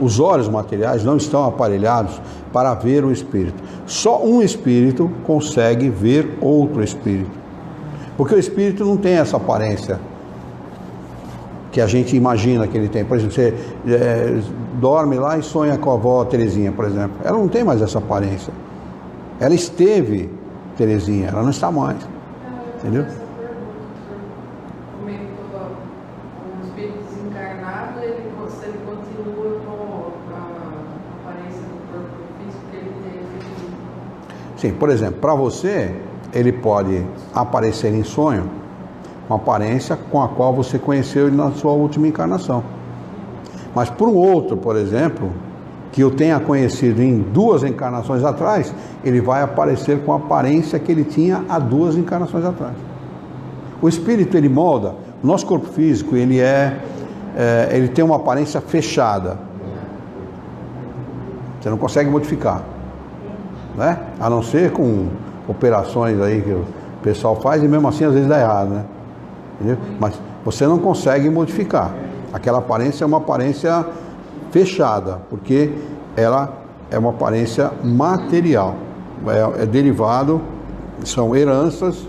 Os olhos materiais não estão aparelhados para ver o espírito. Só um espírito consegue ver outro espírito. Porque o espírito não tem essa aparência que a gente imagina que ele tem. Por exemplo, você dorme lá e sonha com a avó Terezinha, por exemplo. Ela não tem mais essa aparência. Ela esteve Terezinha, ela não está mais. Entendeu? Como é que o espírito desencarnado, ele continua com a aparência do corpo físico que ele tem? Sim, por exemplo, para você, ele pode aparecer em sonho com a aparência com a qual você conheceu ele na sua última encarnação. Mas para um outro, por exemplo, que eu tenha conhecido em 2 encarnações atrás, ele vai aparecer com a aparência que ele tinha há 2 encarnações atrás. O espírito, ele molda. O nosso corpo físico, ele tem uma aparência fechada. Você não consegue modificar, né? A não ser com operações aí que o pessoal faz e mesmo assim às vezes dá errado, né? Entendeu? Mas você não consegue modificar. Aquela aparência é uma aparência fechada, porque ela é uma aparência material. É derivado, são heranças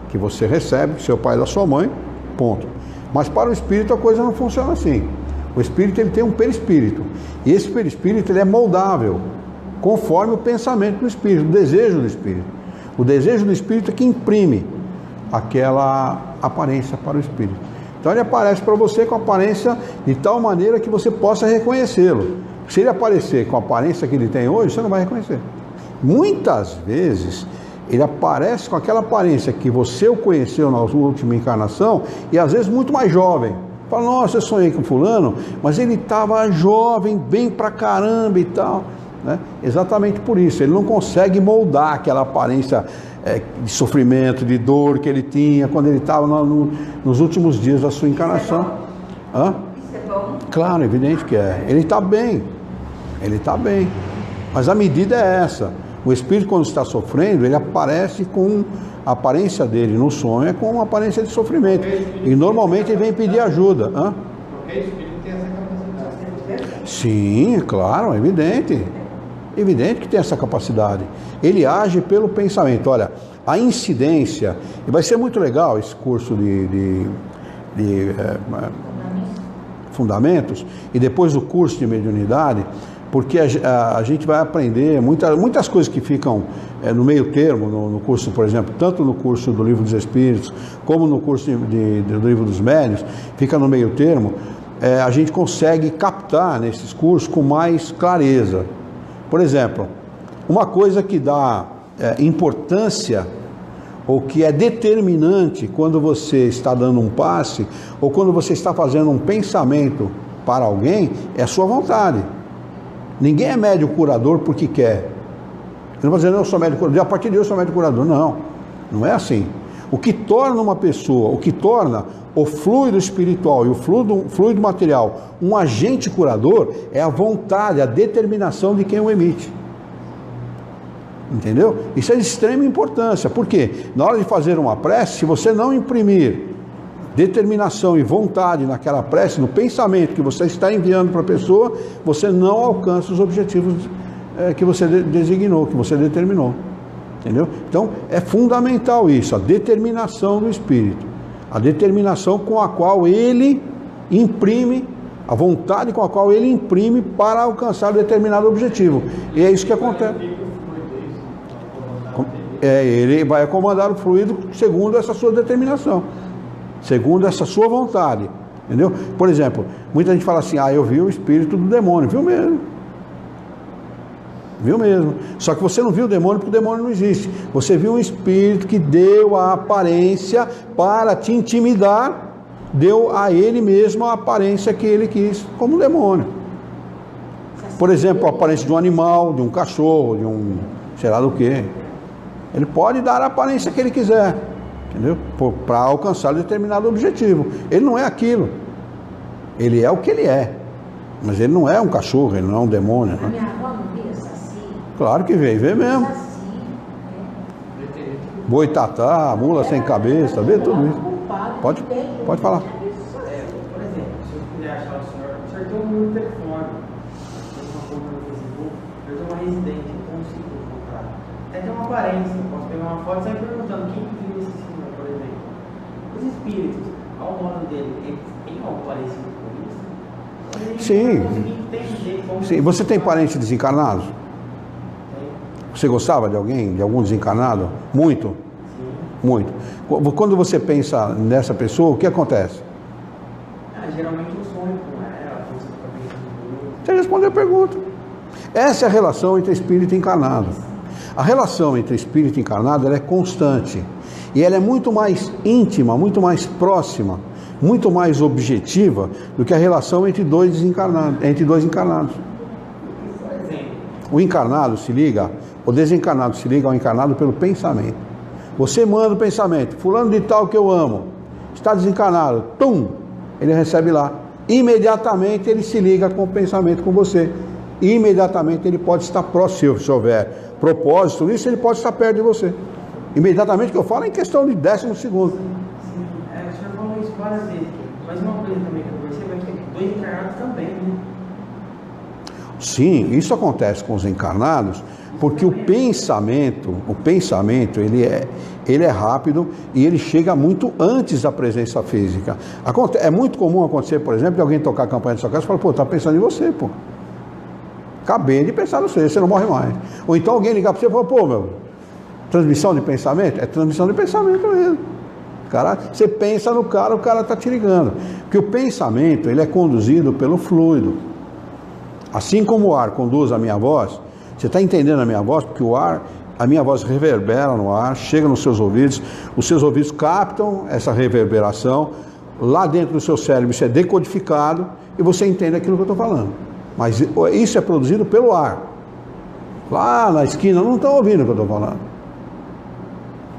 que você recebe do seu pai e da sua mãe, ponto. Mas para o espírito a coisa não funciona assim. O espírito, ele tem um perispírito. E esse perispírito, ele é moldável, conforme o pensamento do espírito, o desejo do espírito. O desejo do espírito é que imprime aquela aparência para o espírito. Então ele aparece para você com a aparência de tal maneira que você possa reconhecê-lo. Se ele aparecer com a aparência que ele tem hoje, você não vai reconhecer. Muitas vezes ele aparece com aquela aparência que você o conheceu na última encarnação e às vezes muito mais jovem. Fala, nossa, eu sonhei com fulano, mas ele estava jovem, bem pra caramba e tal, né? Exatamente por isso, ele não consegue moldar aquela aparência de sofrimento, de dor que ele tinha quando ele estava nos últimos dias da sua encarnação. Hã? Isso é bom? Claro, evidente que é. Ele está bem, mas a medida é essa. O espírito, quando está sofrendo, ele aparece com a aparência dele no sonho, é com uma aparência de sofrimento, e normalmente ele vem pedir ajuda. Hã? Qualquer espírito tem essa capacidade. Sim, claro, evidente que tem essa capacidade. Ele age pelo pensamento. Olha, a incidência, e vai ser muito legal esse curso de fundamentos, e depois o curso de mediunidade, porque a gente vai aprender muitas coisas que ficam no meio termo, no curso, por exemplo, tanto no curso do Livro dos Espíritos, como no curso do Livro dos Médiuns, fica no meio termo, a gente consegue captar nesses cursos com mais clareza. Por exemplo, Uma coisa que dá importância, ou que é determinante quando você está dando um passe, ou quando você está fazendo um pensamento para alguém, é a sua vontade. Ninguém é médico curador porque quer. Eu não vou dizer, eu sou médico curador, a partir de hoje eu sou médico curador. Não, não é assim. O que torna uma pessoa, o que torna o fluido espiritual e o fluido material um agente curador é a vontade, a determinação de quem o emite. Entendeu? Isso é de extrema importância. Por quê? Na hora de fazer uma prece, se você não imprimir determinação e vontade naquela prece, no pensamento que você está enviando para a pessoa, você não alcança os objetivos que você designou, que você determinou. Entendeu? Então, é fundamental isso, a determinação do Espírito. A determinação com a qual ele imprime, a vontade com a qual ele imprime para alcançar determinado objetivo. E é isso que acontece. Ele vai comandar o fluido segundo essa sua determinação, segundo essa sua vontade. Entendeu? Por exemplo, muita gente fala assim, eu vi o espírito do demônio. Viu mesmo. Viu mesmo. Só que você não viu o demônio porque o demônio não existe. Você viu um espírito que deu a aparência para te intimidar, deu a ele mesmo a aparência que ele quis, como um demônio. Por exemplo, a aparência de um animal, de um cachorro, de um sei lá do que. Ele pode dar a aparência que ele quiser, entendeu? Para alcançar determinado objetivo. Ele não é aquilo. Ele é o que ele é. Mas ele não é um cachorro, ele não é um demônio. A minha avó não via Saci? Claro que veio, vê mesmo. Saci, Boitatá, mula sem cabeça, vê tudo isso. Pode falar. Por exemplo, se eu puder achar o senhor tem um número de telefone, tem uma conta no Facebook, eu tenho uma residência, eu consigo encontrar. Até tem uma aparência, eu posso pegar uma foto e sair perguntando quem viu esse senhor, por exemplo. Os espíritos, ao modo dele, eles têm algo parecido com isso? Sim. Sim. Você tem parentes desencarnados? Você gostava de alguém, de algum desencarnado? Muito? Sim. Muito. Quando você pensa nessa pessoa, o que acontece? Geralmente eu sonho com ela, quando você fica pensando. Você respondeu a pergunta. Essa é a relação entre espírito e encarnado. A relação entre espírito e encarnado ela é constante. E ela é muito mais íntima, muito mais próxima, muito mais objetiva do que a relação entre dois encarnados. O encarnado se liga, o desencarnado se liga ao encarnado pelo pensamento. Você manda o pensamento, fulano de tal que eu amo, está desencarnado, ele recebe lá. Imediatamente ele se liga com o pensamento com você. Imediatamente ele pode estar próximo, se houver propósito nisso, ele pode estar perto de você. Imediatamente, que eu falo, é em questão de 10 segundos. Sim, o senhor falou isso várias vezes, mas uma coisa também que eu percebo é que dois encarnados também, né? Sim, isso acontece com os encarnados, porque o pensamento, ele é rápido e ele chega muito antes da presença física. É muito comum acontecer, por exemplo, de alguém tocar a campanha da sua casa e falar, tá pensando em você, Acabei de pensar no você não morre mais. Ou então alguém ligar para você e falar, transmissão de pensamento? É transmissão de pensamento mesmo. Cara, você pensa no cara, o cara está te ligando. Porque o pensamento, ele é conduzido pelo fluido. Assim como o ar conduz a minha voz, você está entendendo a minha voz? Porque a minha voz reverbera no ar, chega nos seus ouvidos, os seus ouvidos captam essa reverberação, lá dentro do seu cérebro isso é decodificado e você entende aquilo que eu estou falando. Mas isso é produzido pelo ar. Lá na esquina não estão ouvindo o que eu estou falando.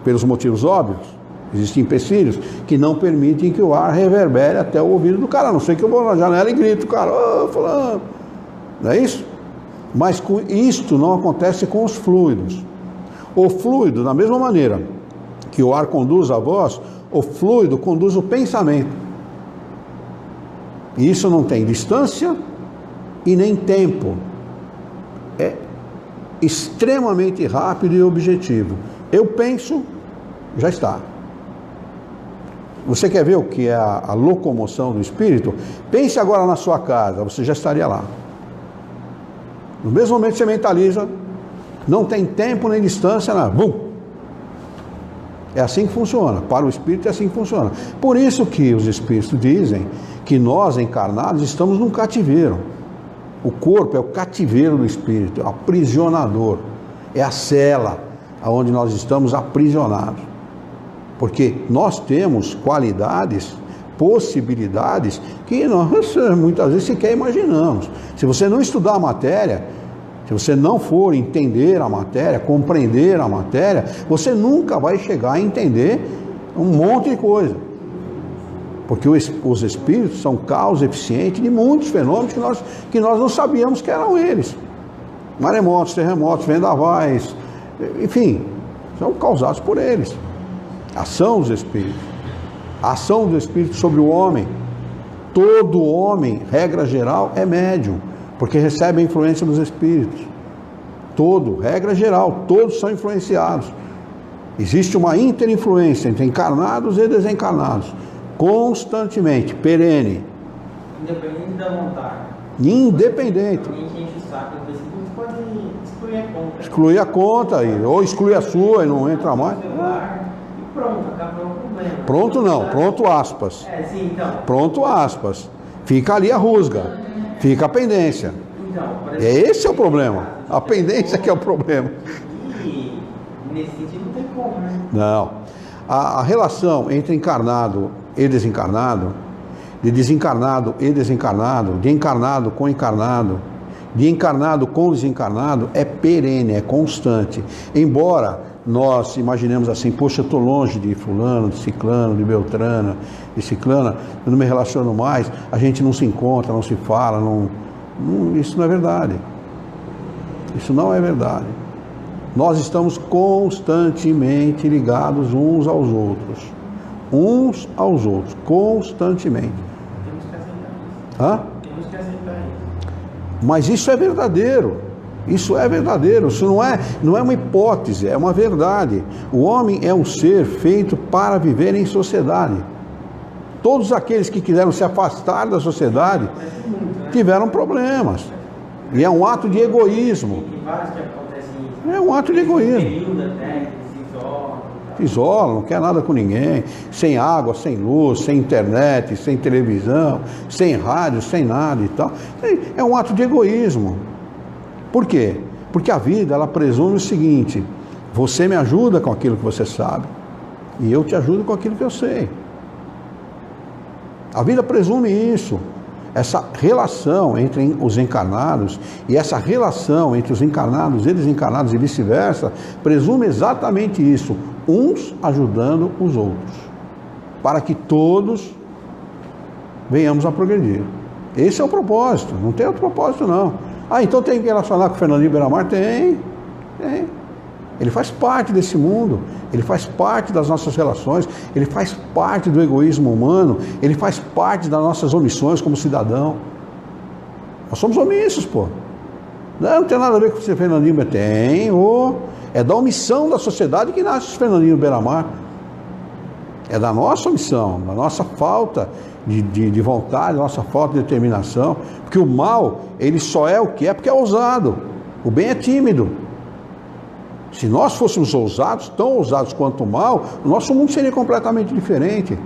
Pelos motivos óbvios, existem empecilhos que não permitem que o ar reverbere até o ouvido do cara. A não sei que eu vou na janela e grito, cara, fulano. Não é isso? Mas isto não acontece com os fluidos. O fluido, da mesma maneira que o ar conduz a voz, o fluido conduz o pensamento. E isso não tem distância e nem tempo. É extremamente rápido e objetivo. Eu penso, já está. Você quer ver o que é a locomoção do espírito? Pense agora na sua casa, você já estaria lá. No mesmo momento que você mentaliza, não tem tempo nem distância, nada. Bum! É assim que funciona. Para o espírito é assim que funciona. Por isso que os espíritos dizem que nós encarnados estamos num cativeiro. O corpo é o cativeiro do espírito, aprisionador. é a cela onde nós estamos aprisionados. Porque nós temos qualidades, possibilidades que nós muitas vezes sequer imaginamos. Se você não estudar a matéria, se você não for entender a matéria, compreender a matéria, você nunca vai chegar a entender um monte de coisa. Porque os espíritos são causa eficiente de muitos fenômenos que nós não sabíamos que eram eles. Maremotos, terremotos, vendavais, enfim, são causados por eles. Ação dos espíritos. A ação dos espíritos sobre o homem. Todo homem, regra geral, é médium, porque recebe a influência dos espíritos. Todo, regra geral, todos são influenciados. Existe uma interinfluência entre encarnados e desencarnados, constantemente, perene. Independente da vontade. Independente. Alguém que enche o saco, pode excluir a conta. Excluir a conta, ou excluir a sua e não entra mais. E pronto, acabou o problema. Pronto não, pronto aspas. Sim, então. Pronto aspas. Fica ali a rusga, fica a pendência. Então, Esse é o problema. A pendência que é o problema. E nesse sentido não tem como, né? Não. A relação entre encarnado e desencarnado, de desencarnado e desencarnado, de encarnado com encarnado, de encarnado com desencarnado, é perene, é constante. Embora nós imaginemos assim, poxa, eu estou longe de fulano, de ciclano, de beltrana, de ciclana, eu não me relaciono mais, a gente não se encontra, não se fala, isso não é verdade. Isso não é verdade. Nós estamos constantemente ligados uns aos outros. Uns aos outros, constantemente. Temos que aceitar isso. Hã? Temos que aceitar isso. Mas isso é verdadeiro. Isso é verdadeiro. Isso não é uma hipótese, é uma verdade. O homem é um ser feito para viver em sociedade. Todos aqueles que quiseram se afastar da sociedade tiveram problemas. E é um ato de egoísmo. Tem vários que acontecem isso. É um ato de egoísmo. Período até, que se isolam. Se isola, não quer nada com ninguém. Sem água, sem luz, sem internet, sem televisão, sem rádio, sem nada e tal. É um ato de egoísmo. Por quê? Porque a vida, ela presume o seguinte: você me ajuda com aquilo que você sabe e eu te ajudo com aquilo que eu sei. A vida presume isso. Essa relação entre os encarnados e essa relação entre os encarnados e desencarnados e vice-versa presume exatamente isso, uns ajudando os outros, para que todos venhamos a progredir. Esse é o propósito, não tem outro propósito não. Então tem que relacionar com o Fernandinho Beiramar? Tem. Ele faz parte desse mundo, ele faz parte das nossas relações, ele faz parte do egoísmo humano, ele faz parte das nossas omissões como cidadão. Nós somos omissos, pô. Não tem nada a ver com você, Fernandinho, mas tem. É da omissão da sociedade que nasce o Fernandinho Beiramar. É da nossa omissão, da nossa falta de vontade, da nossa falta de determinação. Porque o mal, ele só é o que é porque é ousado. O bem é tímido. Se nós fôssemos ousados, tão ousados quanto o mal, o nosso mundo seria completamente diferente.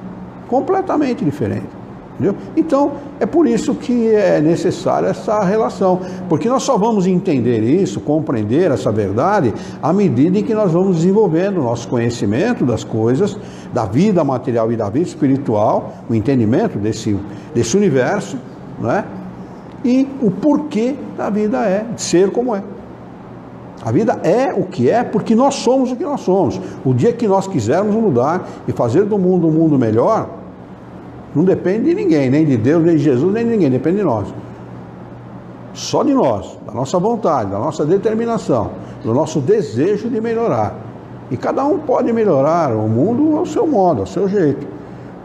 Completamente diferente. Entendeu? Então, é por isso que é necessária essa relação. Porque nós só vamos entender isso, compreender essa verdade, à medida em que nós vamos desenvolvendo o nosso conhecimento das coisas, da vida material e da vida espiritual, o entendimento desse universo, né? E o porquê da vida de ser como é. A vida é o que é porque nós somos o que nós somos. O dia que nós quisermos mudar e fazer do mundo um mundo melhor, não depende de ninguém, nem de Deus, nem de Jesus, nem de ninguém, depende de nós. Só de nós, da nossa vontade, da nossa determinação, do nosso desejo de melhorar. E cada um pode melhorar o mundo ao seu modo, ao seu jeito.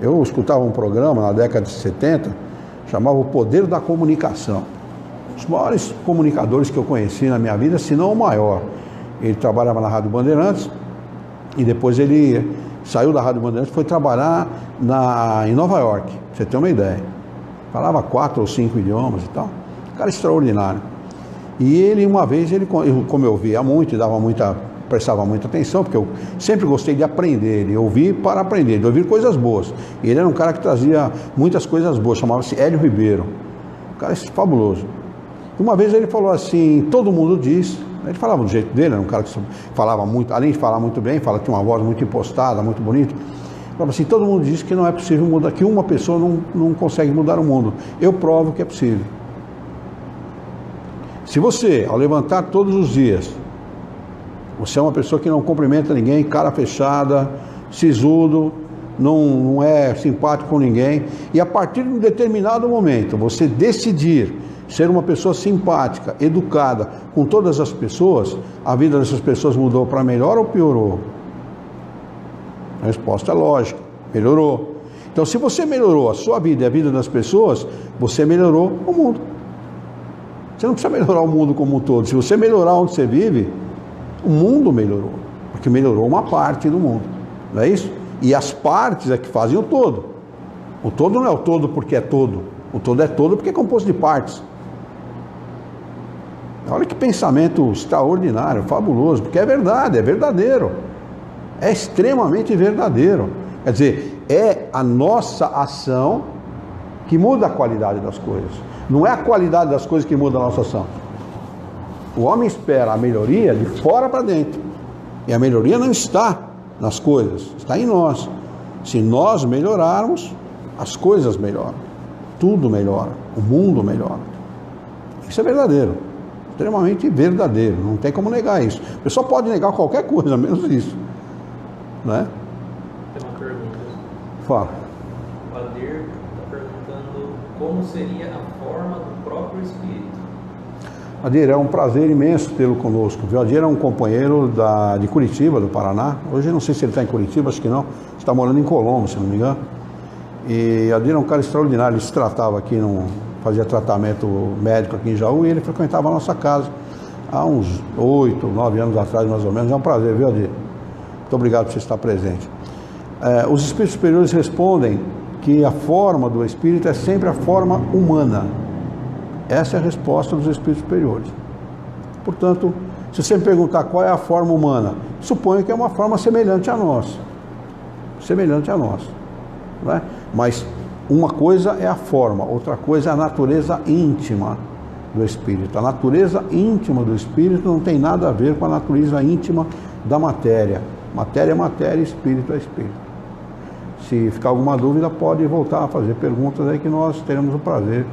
Eu escutava um programa na década de 70, chamava O Poder da Comunicação. Os maiores comunicadores que eu conheci na minha vida, se não o maior. Ele trabalhava na Rádio Bandeirantes e depois ele saiu da Rádio Bandeirantes e foi trabalhar em Nova York, pra você ter uma ideia. Falava 4 ou 5 idiomas e tal. Um cara extraordinário. E ele, uma vez, como eu via muito e prestava muita atenção, porque eu sempre gostei de aprender, de ouvir para aprender, de ouvir coisas boas. E ele era um cara que trazia muitas coisas boas, chamava-se Hélio Ribeiro. Um cara fabuloso. Uma vez ele falou assim: todo mundo diz Ele falava do jeito dele, era um cara que falava muito, além de falar muito bem, tinha uma voz muito impostada, muito bonita. Falava assim, todo mundo diz que não é possível mudar, que uma pessoa não consegue mudar o mundo. Eu provo que é possível. Se você, ao levantar todos os dias, você é uma pessoa que não cumprimenta ninguém, cara fechada, sisudo, não é simpático com ninguém, e a partir de um determinado momento, você decidir ser uma pessoa simpática, educada com todas as pessoas, a vida dessas pessoas mudou para melhor ou piorou? A resposta é lógica, melhorou. Então, se você melhorou a sua vida e a vida das pessoas, você melhorou o mundo. Você não precisa melhorar o mundo como um todo. Se você melhorar onde você vive, o mundo melhorou, porque melhorou uma parte do mundo, não é isso? E as partes é que fazem o todo. O todo não é o todo porque é todo. O todo é todo porque é composto de partes. Olha que pensamento extraordinário, fabuloso, porque é verdade, é verdadeiro. É extremamente verdadeiro. Quer dizer, é a nossa ação que muda a qualidade das coisas. Não é a qualidade das coisas que muda a nossa ação. O homem espera a melhoria de fora para dentro. E a melhoria não está nas coisas, está em nós. Se nós melhorarmos, as coisas melhoram. Tudo melhora, o mundo melhora. Isso é verdadeiro, extremamente verdadeiro, não tem como negar isso. A pessoa pode negar qualquer coisa, menos isso, não é? Tem uma pergunta. Fala. O Adir está perguntando como seria a forma do próprio Espírito. Adir, é um prazer imenso tê-lo conosco. O Adir é um companheiro de Curitiba, do Paraná. Hoje eu não sei se ele está em Curitiba, acho que não. Está morando em Colombo, se não me engano. E Adir é um cara extraordinário. Ele se tratava aqui, fazia tratamento médico aqui em Jaú, e ele frequentava a nossa casa há uns 8, 9 anos atrás, mais ou menos. É um prazer, viu, Adir? Muito obrigado por você estar presente. Os espíritos superiores respondem que a forma do espírito é sempre a forma humana. Essa é a resposta dos espíritos superiores. Portanto, se você me perguntar qual é a forma humana, suponho que é uma forma semelhante a nós. Semelhante a nós. Não é? Mas uma coisa é a forma, outra coisa é a natureza íntima do espírito. A natureza íntima do espírito não tem nada a ver com a natureza íntima da matéria. Matéria é matéria, espírito é espírito. Se ficar alguma dúvida, pode voltar a fazer perguntas aí que nós teremos o prazer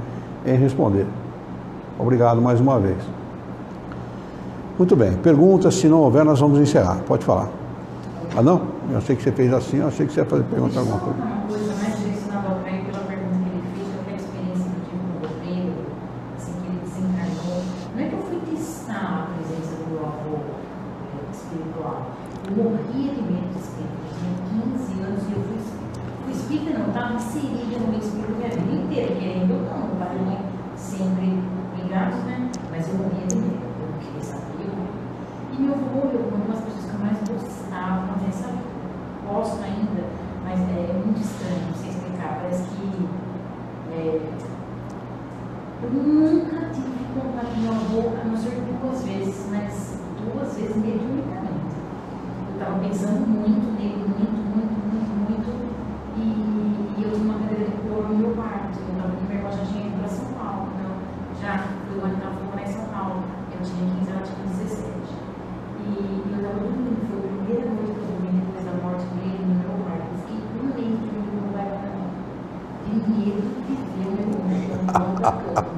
em responder. Obrigado mais uma vez. Muito bem, perguntas, se não houver, nós vamos encerrar. Pode falar. Ah, não? Eu achei que você fez assim, eu achei que você ia fazer perguntar alguma coisa. Uma coisa mais direcionada ao Caio, pela pergunta que ele fez, eu quero a experiência que eu tive com o Pedro, assim que ele desencarnou. Não é que eu fui testar a presença do meu avô espiritual. Eu morria de medo de espírito. Eu tinha 15 anos e eu fui espírita, não, estava inserida no meu espírito minha vida inteira, querendo ou não, o pai e mãe sempre ligados, né? Mas eu morria de medo, eu não queria saber. E meu avô, uma das pessoas que eu mais gostava, não sabe? Gosto ainda, mas é muito estranho, não sei explicar. Parece que eu nunca tive contato com meu avô, a não ser 2 vezes, mas 2 vezes mediunicamente. Eu estava pensando muito nele, muito, e eu tinha uma cadeira de couro no meu quarto. Meu irmão já tinha ido para São Paulo, então já fui lá, então fui morar em São Paulo. Eu tinha 15, ela tinha 17. E eu estava dormindo, foi a primeira noite que eu dormi depois da morte dele no meu quarto. Eu fiquei um mês dormindo no lugar da cama. De medo de ver o meu irmão da cama.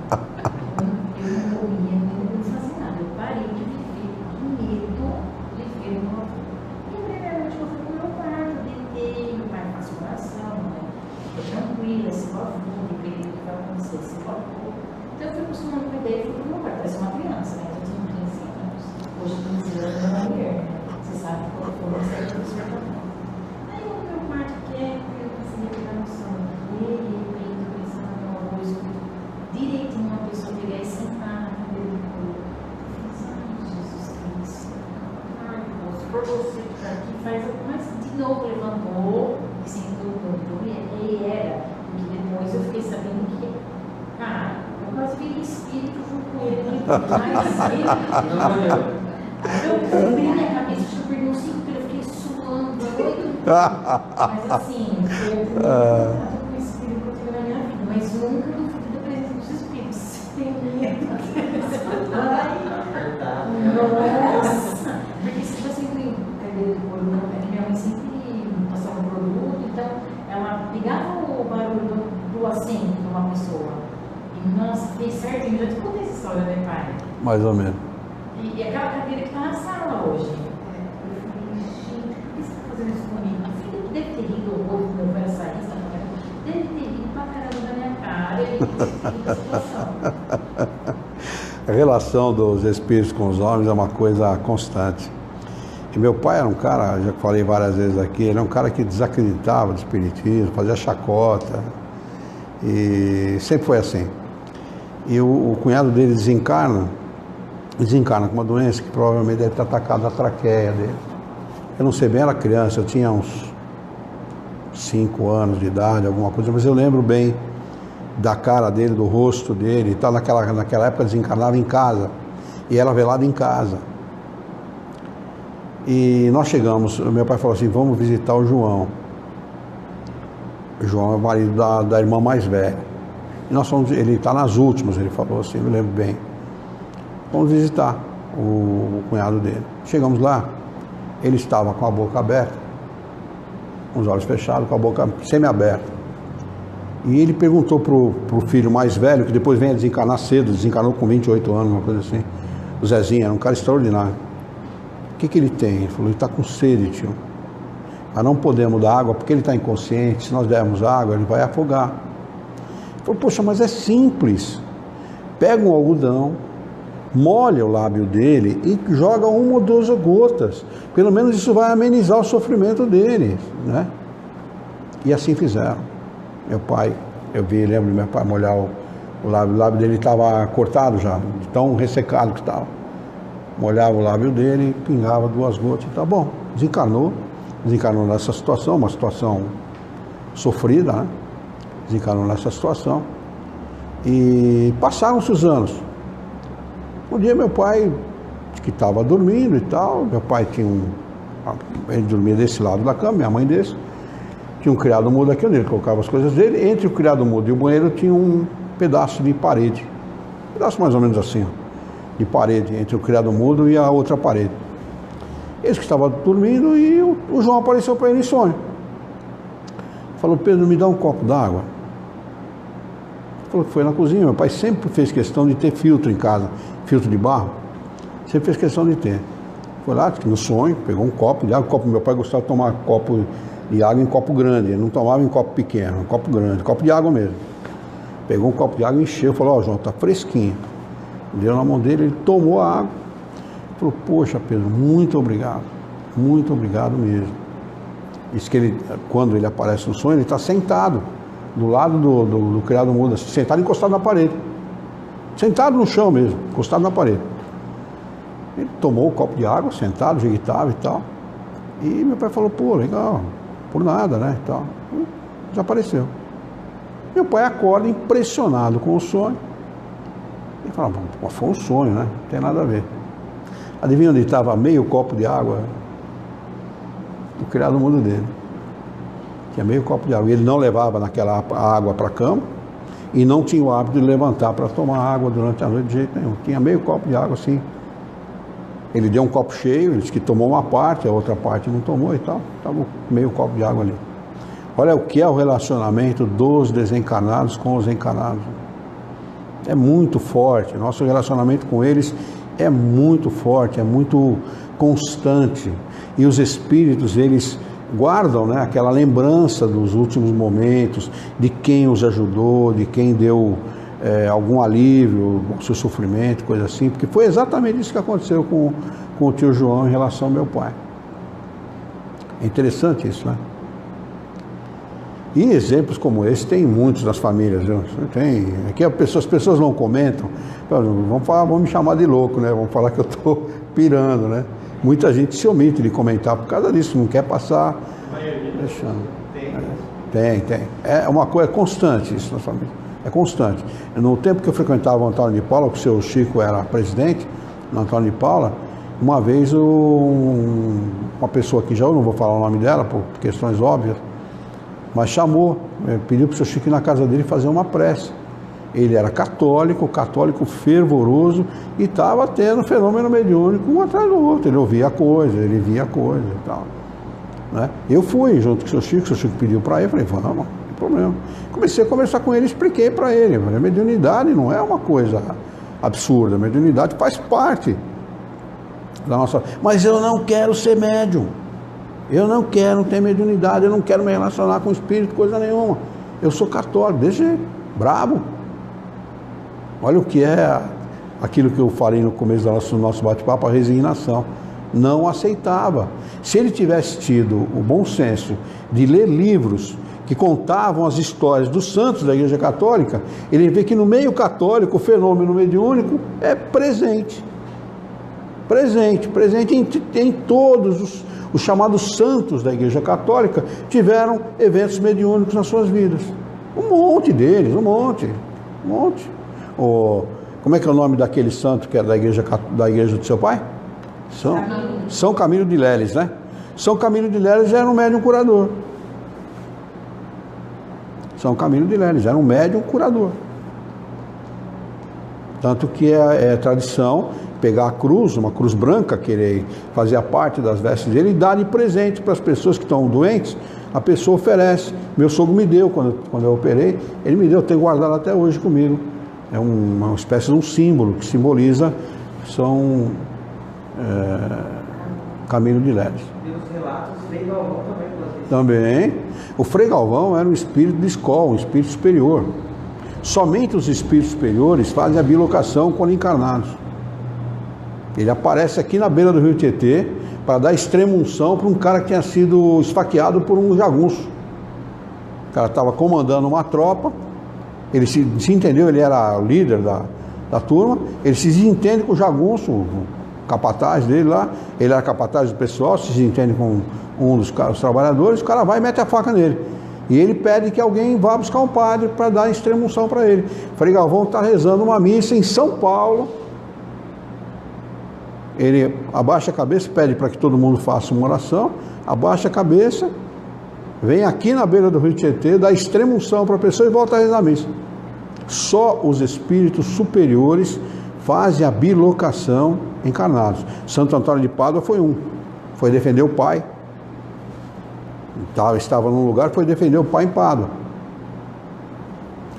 Eu não dormia, não fazia nada. Eu parei de viver de medo de ver o meu avô. E a primeira noite eu fui pro meu quarto, deitei, meu pai faz oração, né? Fiquei tranquila, se avô, dependendo do que vai acontecer, se avô. Então eu fui acostumando com a ideia e fui pro meu quarto. Parece uma criança, né? Eu tinha 15 anos. Hoje eu tenho 15 anos, é uma mulher, né? Você sabe que quando for, você é despertador. Aí eu no meu quarto quieto, eu conseguia pegar no sono dele, eu pensando no meu avô, direitinho uma pessoa pegar e sentar na cadeira do corpo. Eu falei, ai, Jesus Cristo. Ai, moço, por você que está aqui, faz algo. Mas de novo levantou e sentou no e era. Porque depois eu fiquei sabendo que, cara, eu quase vi espírito junto com ele. Mas eu cobri minha cabeça, eu perdi uns 5 quilos, eu fiquei suando a noite inteira. Mas assim, foi o primeiro contato com o espírito que eu tive na minha vida. Mas nunca duvido da presença dos espíritos. Tenho medo. Nossa! Porque se você tem cabelo de couro, não, é que minha mãe sempre passava produto, então ela pegava o barulho do assento de uma pessoa. E, nossa, fez certinho. Já te contei essa história, né, pai? Mais ou menos. E aquela cadeira que tá na sala hoje. Eu falei, gente, por que você tá fazendo isso comigo? A filha deve ter rido o outro quando eu era saísta, deve ter rido pra caramba da minha cara e da situação. A relação dos espíritos com os homens é uma coisa constante. E meu pai era um cara, já falei várias vezes aqui, ele é um cara que desacreditava do espiritismo, fazia chacota, e sempre foi assim. E o cunhado dele desencarna com uma doença que provavelmente deve ter atacado a traqueia dele. Eu não sei bem, era criança, eu tinha uns 5 anos de idade, alguma coisa, mas eu lembro bem da cara dele, do rosto dele e tal. Naquela época desencarnava em casa, e era velado em casa. E nós chegamos, meu pai falou assim, vamos visitar o João. O João é o marido da irmã mais velha. E nós fomos, ele está nas últimas, ele falou assim, eu lembro bem. Vamos visitar o cunhado dele. Chegamos lá, ele estava com a boca aberta, com os olhos fechados, com a boca semi-aberta. E ele perguntou pro filho mais velho, que depois vem a desencarnar cedo, desencarnou com 28 anos, uma coisa assim. O Zezinho era um cara extraordinário. O que ele tem? Ele falou, ele está com sede, tio. Mas não podemos dar água porque ele está inconsciente. Se nós dermos água, ele vai afogar. Ele falou, poxa, mas é simples. Pega um algodão, molha o lábio dele e joga 1 ou 2 gotas. Pelo menos isso vai amenizar o sofrimento dele, né? E assim fizeram. Meu pai, lembro do meu pai molhar o lábio dele estava cortado já, de tão ressecado que estava. Molhava o lábio dele, pingava 2 gotas e tá bom. Desencarnou nessa situação, uma situação sofrida, né? Desencarnou nessa situação. E passaram-se os anos. Um dia meu pai, que estava dormindo e tal, meu pai tinha ele dormia desse lado da cama, minha mãe desse. Tinha um criado mudo aqui onde ele colocava as coisas dele. Entre o criado mudo e o banheiro tinha um pedaço de parede. Um pedaço mais ou menos assim, ó, de parede, entre o criado mudo e a outra parede. Eles que estavam dormindo e o João apareceu para ele em sonho. Falou, Pedro, me dá um copo d'água. Falou que foi na cozinha. Meu pai sempre fez questão de ter filtro em casa, filtro de barro. Sempre fez questão de ter. Foi lá, no sonho, pegou um copo de água. Meu pai gostava de tomar copo de água em copo grande, ele não tomava em copo pequeno, um copo grande, copo de água mesmo. Pegou um copo de água e encheu, falou, ó, João, tá fresquinho. Deu na mão dele, ele tomou a água. Falou, poxa, Pedro, muito obrigado mesmo. Diz que ele, quando ele aparece no sonho, ele está sentado do lado do criado mudo, sentado encostado na parede. Sentado no chão mesmo, encostado na parede. Ele tomou o copo de água, sentado, jeguitava e tal. E meu pai falou, pô, legal, por nada, né, e tal. E desapareceu. Meu pai acorda impressionado com o sonho. Ele fala, pô, foi um sonho, né, não tem nada a ver. Adivinha onde estava meio copo de água? O criado mudo dele. Tinha meio copo de água. Ele não levava naquela água para a cama e não tinha o hábito de levantar para tomar água durante a noite de jeito nenhum. Tinha meio copo de água assim. Ele deu um copo cheio, ele disse que tomou uma parte, a outra parte não tomou e tal. Estava meio copo de água ali. Olha o que é o relacionamento dos desencarnados com os encarnados. É muito forte. Nosso relacionamento com eles é muito forte, é muito constante. E os espíritos, eles guardam, né, aquela lembrança dos últimos momentos, de quem os ajudou, de quem deu algum alívio ao seu sofrimento, coisa assim, porque foi exatamente isso que aconteceu com o tio João em relação ao meu pai. É interessante isso, né? E exemplos como esse tem muitos nas famílias, viu? Tem, aqui as pessoas não comentam, vão me chamar de louco, né? Vão falar que eu estou pirando, né? Muita gente se omite de comentar por causa disso, não quer passar deixando. Tem. É uma coisa constante isso na família. É constante. No tempo que eu frequentava o Antônio de Paula, que o seu Chico era presidente, no Antônio de Paula, uma vez uma pessoa que já eu não vou falar o nome dela por questões óbvias, mas chamou, pediu para o seu Chico ir na casa dele fazer uma prece. Ele era católico fervoroso, e estava tendo fenômeno mediúnico um atrás do outro. Ele ouvia coisa, ele via coisa e tal, né? Eu fui junto com o seu Chico pediu para ir, falei, vamos, não tem problema. Comecei a conversar com ele, expliquei para ele, a mediunidade não é uma coisa absurda, a mediunidade faz parte da nossa... Mas eu não quero ser médium, eu não quero ter mediunidade, eu não quero me relacionar com espírito, coisa nenhuma. Eu sou católico, desse jeito, bravo. Olha o que é aquilo que eu falei no começo do nosso bate-papo, a resignação. Não aceitava. Se ele tivesse tido o bom senso de ler livros que contavam as histórias dos santos da Igreja Católica, ele vê que no meio católico o fenômeno mediúnico é presente. Presente em todos os chamados santos da Igreja Católica tiveram eventos mediúnicos nas suas vidas. Um monte deles, um monte. Como é que é o nome daquele santo que é da igreja do seu pai? São Camilo de Leles, né? São Camilo de Leles era um médium curador. São Camilo de Leles era um médium curador. Tanto que é tradição pegar a cruz, uma cruz branca, que ele fazia parte das vestes dele, e dar de presente para as pessoas que estão doentes. A pessoa oferece. Meu sogro me deu quando eu operei, ele me deu, eu tenho guardado até hoje comigo. É uma espécie de um símbolo que simboliza São Camilo de Leles. E os relatos, Frei Galvão também. Também. O Frei Galvão era um espírito de escola, um espírito superior. Somente os espíritos superiores fazem a bilocação quando encarnados. Ele aparece aqui na beira do rio Tietê para dar extrema-unção para um cara que tinha sido esfaqueado por um jagunço. O cara estava comandando uma tropa, ele se entendeu, ele era o líder da turma, ele se desentende com o jagunço, o capataz dele lá, ele era capataz do pessoal, se desentende com um dos trabalhadores, o cara vai e mete a faca nele. E ele pede que alguém vá buscar um padre para dar extrema-unção para ele. Frei Galvão está rezando uma missa em São Paulo, ele abaixa a cabeça, pede para que todo mundo faça uma oração, abaixa a cabeça, vem aqui na beira do rio Tietê, dá extrema-unção para a pessoa e volta a rezar a missa. Só os espíritos superiores fazem a bilocação encarnados. Santo Antônio de Pádua foi defender o pai. Estava num lugar, foi defender o pai em Pádua.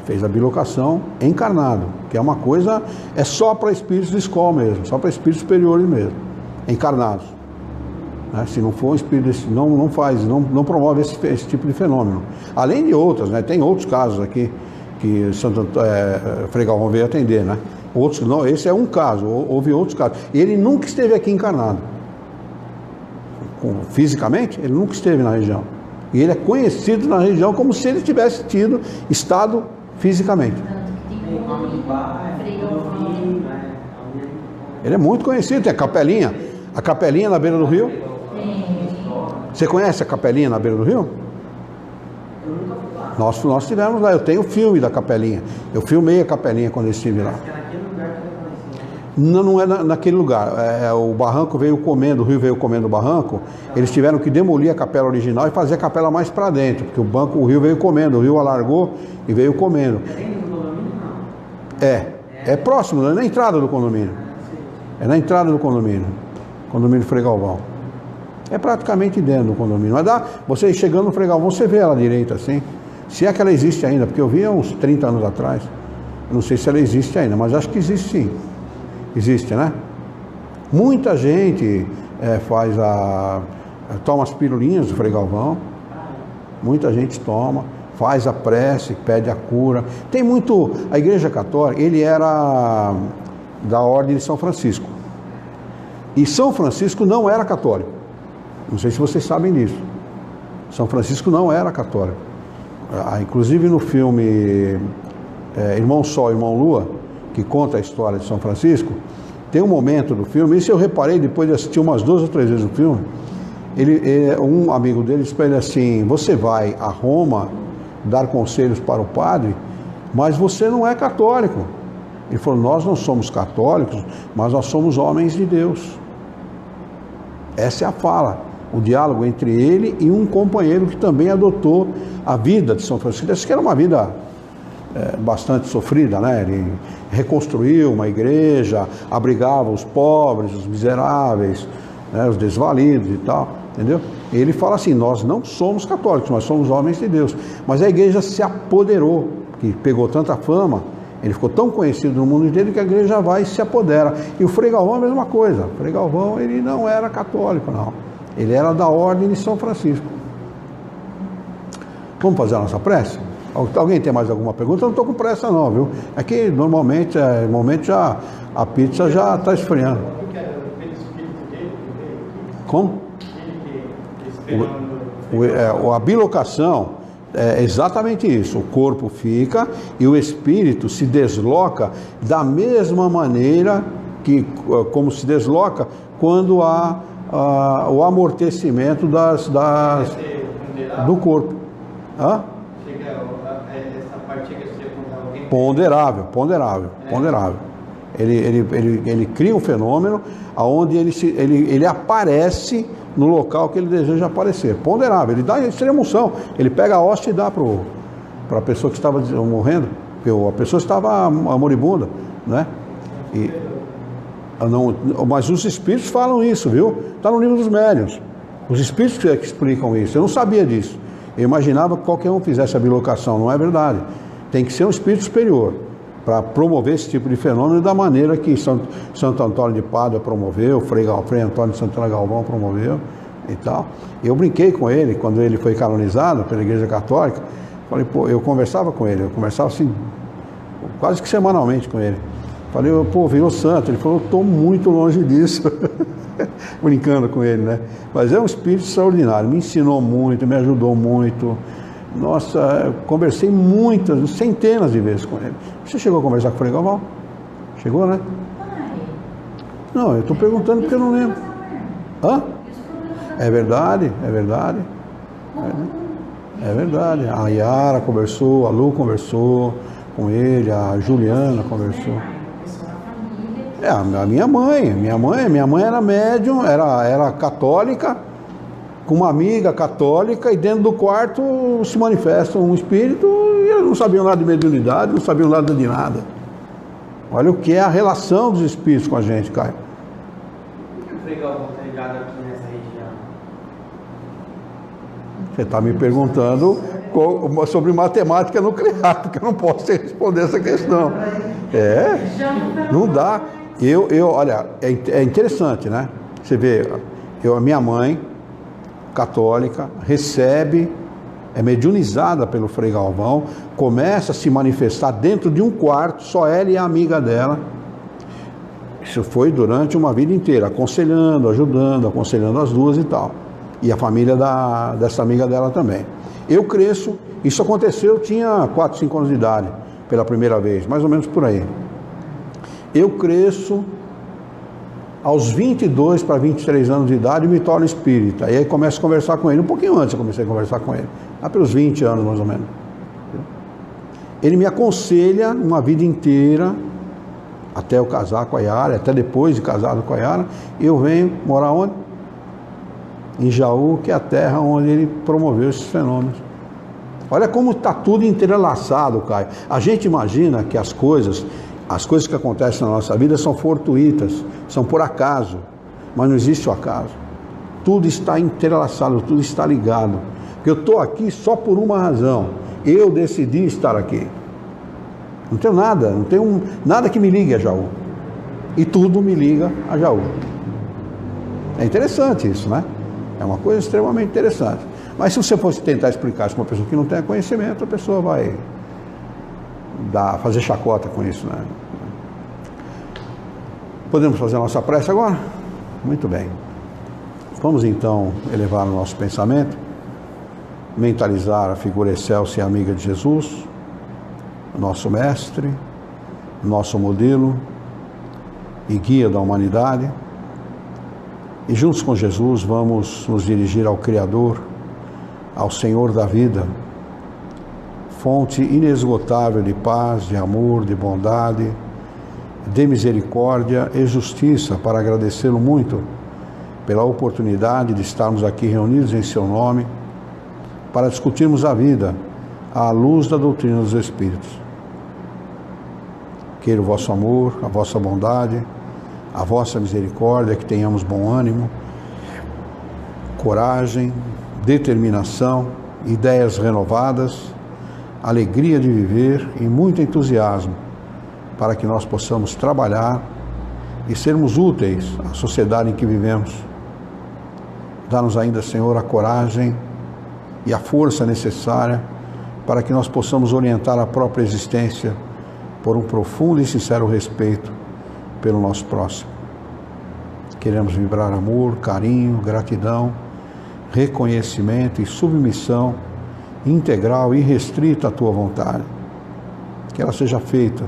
Fez a bilocação encarnado, que é uma coisa, é só para espíritos de escola mesmo, só para espíritos superiores mesmo, encarnados. Né? Se não for um espírito, não promove esse tipo de fenômeno. Além de outras, né? Tem outros casos aqui que Frei Galvão veio atender, né? Outros, não, esse é um caso, houve outros casos. Ele nunca esteve aqui encarnado. Fisicamente, ele nunca esteve na região. E ele é conhecido na região como se ele tivesse tido estado fisicamente. Ele é muito conhecido, tem a capelinha na beira do rio. Você conhece a capelinha na beira do rio? Nós tivemos lá, eu tenho o filme da capelinha. Eu filmei a capelinha quando eu estive lá. Não é naquele lugar. O barranco veio comendo, o rio veio comendo o barranco. Eles tiveram que demolir a capela original e fazer a capela mais para dentro, porque o rio veio comendo, o rio alargou e veio comendo. É próximo, é na entrada do condomínio. É na entrada do condomínio Frei Galvão. É praticamente dentro do condomínio. Mas você chegando no Frei Galvão, você vê ela direita assim. Se é que ela existe ainda, porque eu vi há uns 30 anos atrás. Eu não sei se ela existe ainda, mas acho que existe sim. Existe, né? Muita gente toma as pirulinhas do Frei Galvão. Muita gente toma, faz a prece, pede a cura. Tem muito... A Igreja Católica, ele era da Ordem de São Francisco. E São Francisco não era católico. Não sei se vocês sabem disso. São Francisco não era católico. Inclusive no filme Irmão Sol, Irmão Lua, que conta a história de São Francisco, tem um momento do filme, isso eu reparei depois de assistir umas 2 ou 3 vezes o filme, um amigo dele disse para ele assim, você vai a Roma dar conselhos para o padre, mas você não é católico. Ele falou, nós não somos católicos, mas nós somos homens de Deus. Essa é a fala, o diálogo entre ele e um companheiro que também adotou a vida de São Francisco. Acho que era uma vida bastante sofrida, né? Ele reconstruiu uma igreja, abrigava os pobres, os miseráveis, né? Os desvalidos e tal, entendeu? Ele fala assim, nós não somos católicos, nós somos homens de Deus. Mas a igreja se apoderou, que pegou tanta fama, ele ficou tão conhecido no mundo inteiro que a igreja vai e se apodera. E o Frei Galvão é a mesma coisa. O Frei Galvão, ele não era católico, não. Ele era da Ordem de São Francisco. Vamos fazer a nossa prece? Alguém tem mais alguma pergunta? Eu não estou com pressa não, viu? É que normalmente, já, a pizza já está esfriando. Como? A bilocação é exatamente isso. O corpo fica e o espírito se desloca da mesma maneira como se desloca quando há o amortecimento do corpo. Hã? Ponderável. Ele cria um fenômeno onde ele aparece no local que ele deseja aparecer. Ponderável, ele dá extrema emoção. Ele pega a hóstia e dá para a pessoa que estava morrendo, porque a pessoa estava moribunda, né? Mas os espíritos falam isso, viu? Está no livro dos médiuns. Os espíritos que explicam isso. Eu não sabia disso. Eu imaginava que qualquer um fizesse a bilocação. Não é verdade. Tem que ser um espírito superior para promover esse tipo de fenômeno da maneira que Santo Antônio de Pádua promoveu, Frei Antônio de Santana Galvão promoveu e tal. Eu brinquei com ele quando ele foi canonizado pela Igreja Católica. Falei, pô, eu conversava com ele, eu conversava assim, quase que semanalmente com ele. Falei, pô, virou santo. Ele falou, eu estou muito longe disso. Brincando com ele, né? Mas é um espírito extraordinário, me ensinou muito, me ajudou muito. Nossa, eu conversei centenas de vezes com ele. Você chegou a conversar com o Frei Galvão? Chegou, né? Não, eu estou perguntando porque eu não lembro. Hã? É verdade. A Yara conversou, a Lu conversou com ele, a Juliana conversou. A minha mãe era médium, era católica, com uma amiga católica, e dentro do quarto se manifesta um espírito, e eles não sabiam nada de mediunidade, não sabiam nada de nada. Olha o que é a relação dos espíritos com a gente, Caio. Por que o Frei Galvão está ligado aqui nessa região? Você está me perguntando sobre matemática nuclear, porque eu não posso responder essa questão. Não dá. Olha, é interessante, né? Você vê, a minha mãe, católica, recebe, é mediunizada pelo Frei Galvão, começa a se manifestar dentro de um quarto, só ela e a amiga dela. Isso foi durante uma vida inteira, aconselhando, ajudando, aconselhando as duas e tal. E a família dessa amiga dela também. Eu cresço, isso aconteceu, eu tinha 4, 5 anos de idade, pela primeira vez, mais ou menos por aí. Eu cresço, aos 22 para 23 anos de idade, me torno espírita. E aí começo a conversar com ele. Um pouquinho antes eu comecei a conversar com ele. Lá pelos 20 anos, mais ou menos. Ele me aconselha uma vida inteira, até eu casar com a Yara, até depois de casado com a Yara, eu venho morar onde? Em Jaú, que é a terra onde ele promoveu esses fenômenos. Olha como está tudo entrelaçado, Caio. A gente imagina que as coisas que acontecem na nossa vida são fortuitas, são por acaso, mas não existe o acaso. Tudo está entrelaçado, tudo está ligado. Porque eu estou aqui só por uma razão. Eu decidi estar aqui. Não tenho nada que me ligue a Jaú. E tudo me liga a Jaú. É interessante isso, né? É uma coisa extremamente interessante. Mas se você fosse tentar explicar isso para uma pessoa que não tem conhecimento, a pessoa vai fazer chacota com isso, né? Podemos fazer a nossa prece agora? Muito bem. Vamos então elevar o nosso pensamento, mentalizar a figura excelsa e amiga de Jesus, nosso mestre, nosso modelo e guia da humanidade. E juntos com Jesus vamos nos dirigir ao Criador, ao Senhor da vida, fonte inesgotável de paz, de amor, de bondade, de misericórdia e justiça, para agradecê-lo muito pela oportunidade de estarmos aqui reunidos em seu nome, para discutirmos a vida à luz da doutrina dos Espíritos. queira o vosso amor, a vossa bondade, a vossa misericórdia, que tenhamos bom ânimo, coragem, determinação, ideias renovadas, alegria de viver e muito entusiasmo, para que nós possamos trabalhar e sermos úteis à sociedade em que vivemos. Dá-nos ainda, Senhor, a coragem e a força necessária para que nós possamos orientar a própria existência por um profundo e sincero respeito pelo nosso próximo. Queremos vibrar amor, carinho, gratidão, reconhecimento e submissão integral e restrita à Tua vontade. Que ela seja feita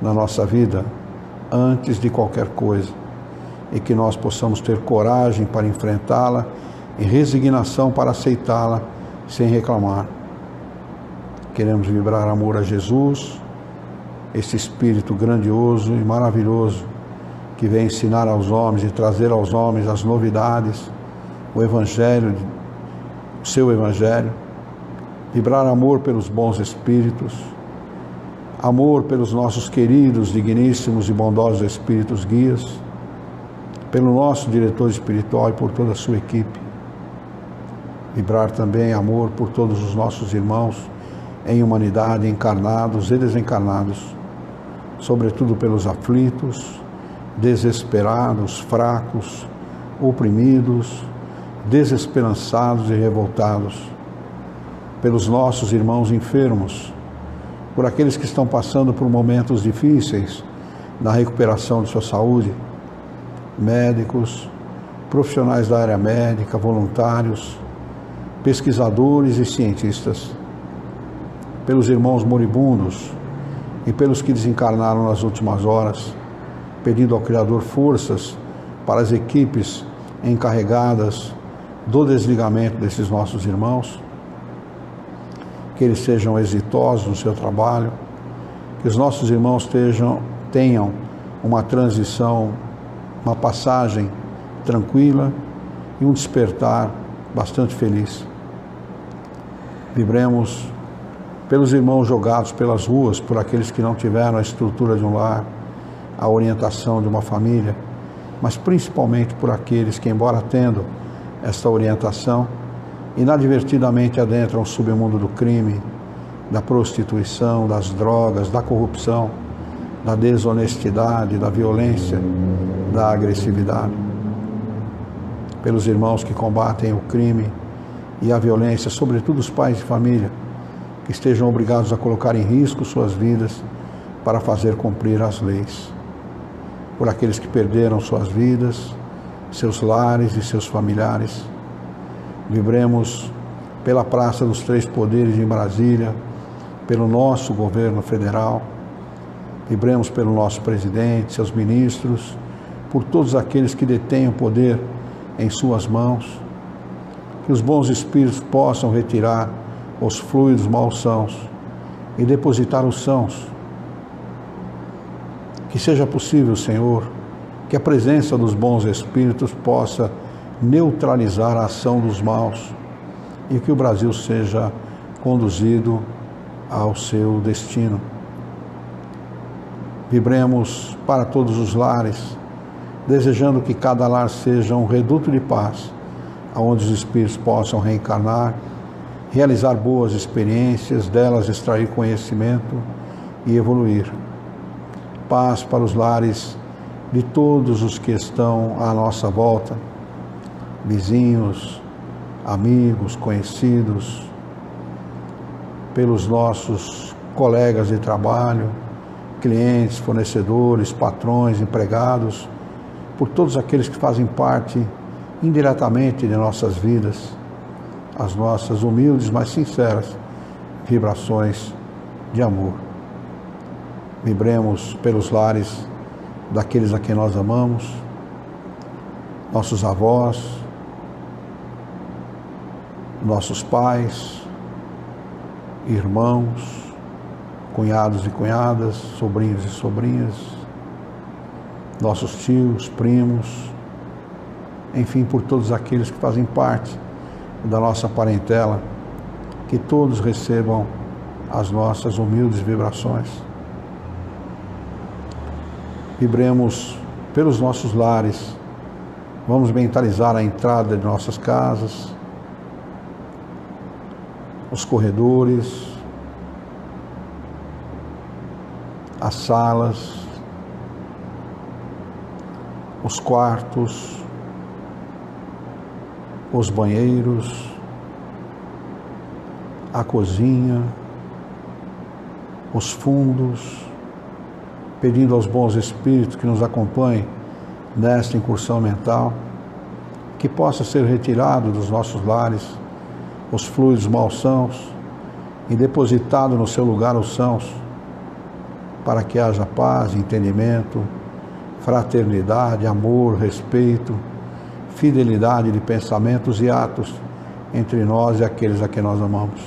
na nossa vida antes de qualquer coisa e que nós possamos ter coragem para enfrentá-la e resignação para aceitá-la sem reclamar. Queremos vibrar amor a Jesus, esse Espírito grandioso e maravilhoso que vem ensinar aos homens e trazer aos homens as novidades, o Evangelho, o seu Evangelho. Vibrar amor pelos bons espíritos, amor pelos nossos queridos, digníssimos e bondosos espíritos guias, pelo nosso diretor espiritual e por toda a sua equipe. Vibrar também amor por todos os nossos irmãos em humanidade, encarnados e desencarnados, sobretudo pelos aflitos, desesperados, fracos, oprimidos, desesperançados e revoltados, pelos nossos irmãos enfermos, por aqueles que estão passando por momentos difíceis na recuperação de sua saúde, médicos, profissionais da área médica, voluntários, pesquisadores e cientistas, pelos irmãos moribundos e pelos que desencarnaram nas últimas horas, pedindo ao Criador forças para as equipes encarregadas do desligamento desses nossos irmãos, que eles sejam exitosos no seu trabalho, que os nossos irmãos tenham uma transição, uma passagem tranquila e um despertar bastante feliz. Vibremos pelos irmãos jogados pelas ruas, por aqueles que não tiveram a estrutura de um lar, a orientação de uma família, mas principalmente por aqueles que, embora tendo esta orientação, inadvertidamente adentram o submundo do crime, da prostituição, das drogas, da corrupção, da desonestidade, da violência, da agressividade. Pelos irmãos que combatem o crime e a violência, sobretudo os pais de família, que estejam obrigados a colocar em risco suas vidas para fazer cumprir as leis. Por aqueles que perderam suas vidas, seus lares e seus familiares. Vibremos pela Praça dos Três Poderes em Brasília, pelo nosso governo federal. Vibremos pelo nosso presidente, seus ministros, por todos aqueles que detêm o poder em suas mãos. Que os bons espíritos possam retirar os fluidos malsãos e depositar os sãos. Que seja possível, Senhor, que a presença dos bons espíritos possa neutralizar a ação dos maus e que o Brasil seja conduzido ao seu destino. Vibremos para todos os lares, desejando que cada lar seja um reduto de paz, onde os espíritos possam reencarnar, realizar boas experiências, delas extrair conhecimento e evoluir. Paz para os lares de todos os que estão à nossa volta, vizinhos, amigos, conhecidos, pelos nossos colegas de trabalho, clientes, fornecedores, patrões, empregados, por todos aqueles que fazem parte indiretamente de nossas vidas, as nossas humildes, mas sinceras vibrações de amor. Vibremos pelos lares daqueles a quem nós amamos, nossos avós, nossos pais, irmãos, cunhados e cunhadas, sobrinhos e sobrinhas, nossos tios, primos, enfim, por todos aqueles que fazem parte da nossa parentela, que todos recebam as nossas humildes vibrações. Vibremos pelos nossos lares. Vamos mentalizar a entrada de nossas casas, os corredores, as salas, os quartos, os banheiros, a cozinha, os fundos, pedindo aos bons espíritos que nos acompanhem nesta incursão mental, que possa ser retirado dos nossos lares os fluidos malsãos e depositado no seu lugar os sãos, para que haja paz, entendimento, fraternidade, amor, respeito, fidelidade de pensamentos e atos entre nós e aqueles a quem nós amamos.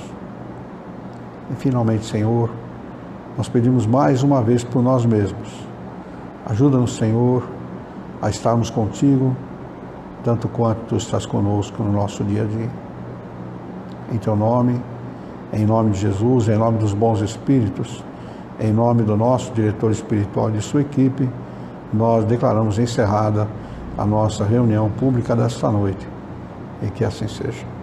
E finalmente, Senhor, nós pedimos mais uma vez por nós mesmos. Ajuda-nos, Senhor, a estarmos contigo, tanto quanto Tu estás conosco no nosso dia a dia. Em Teu nome, em nome de Jesus, em nome dos bons espíritos, em nome do nosso diretor espiritual e de sua equipe, nós declaramos encerrada a nossa reunião pública desta noite. E que assim seja.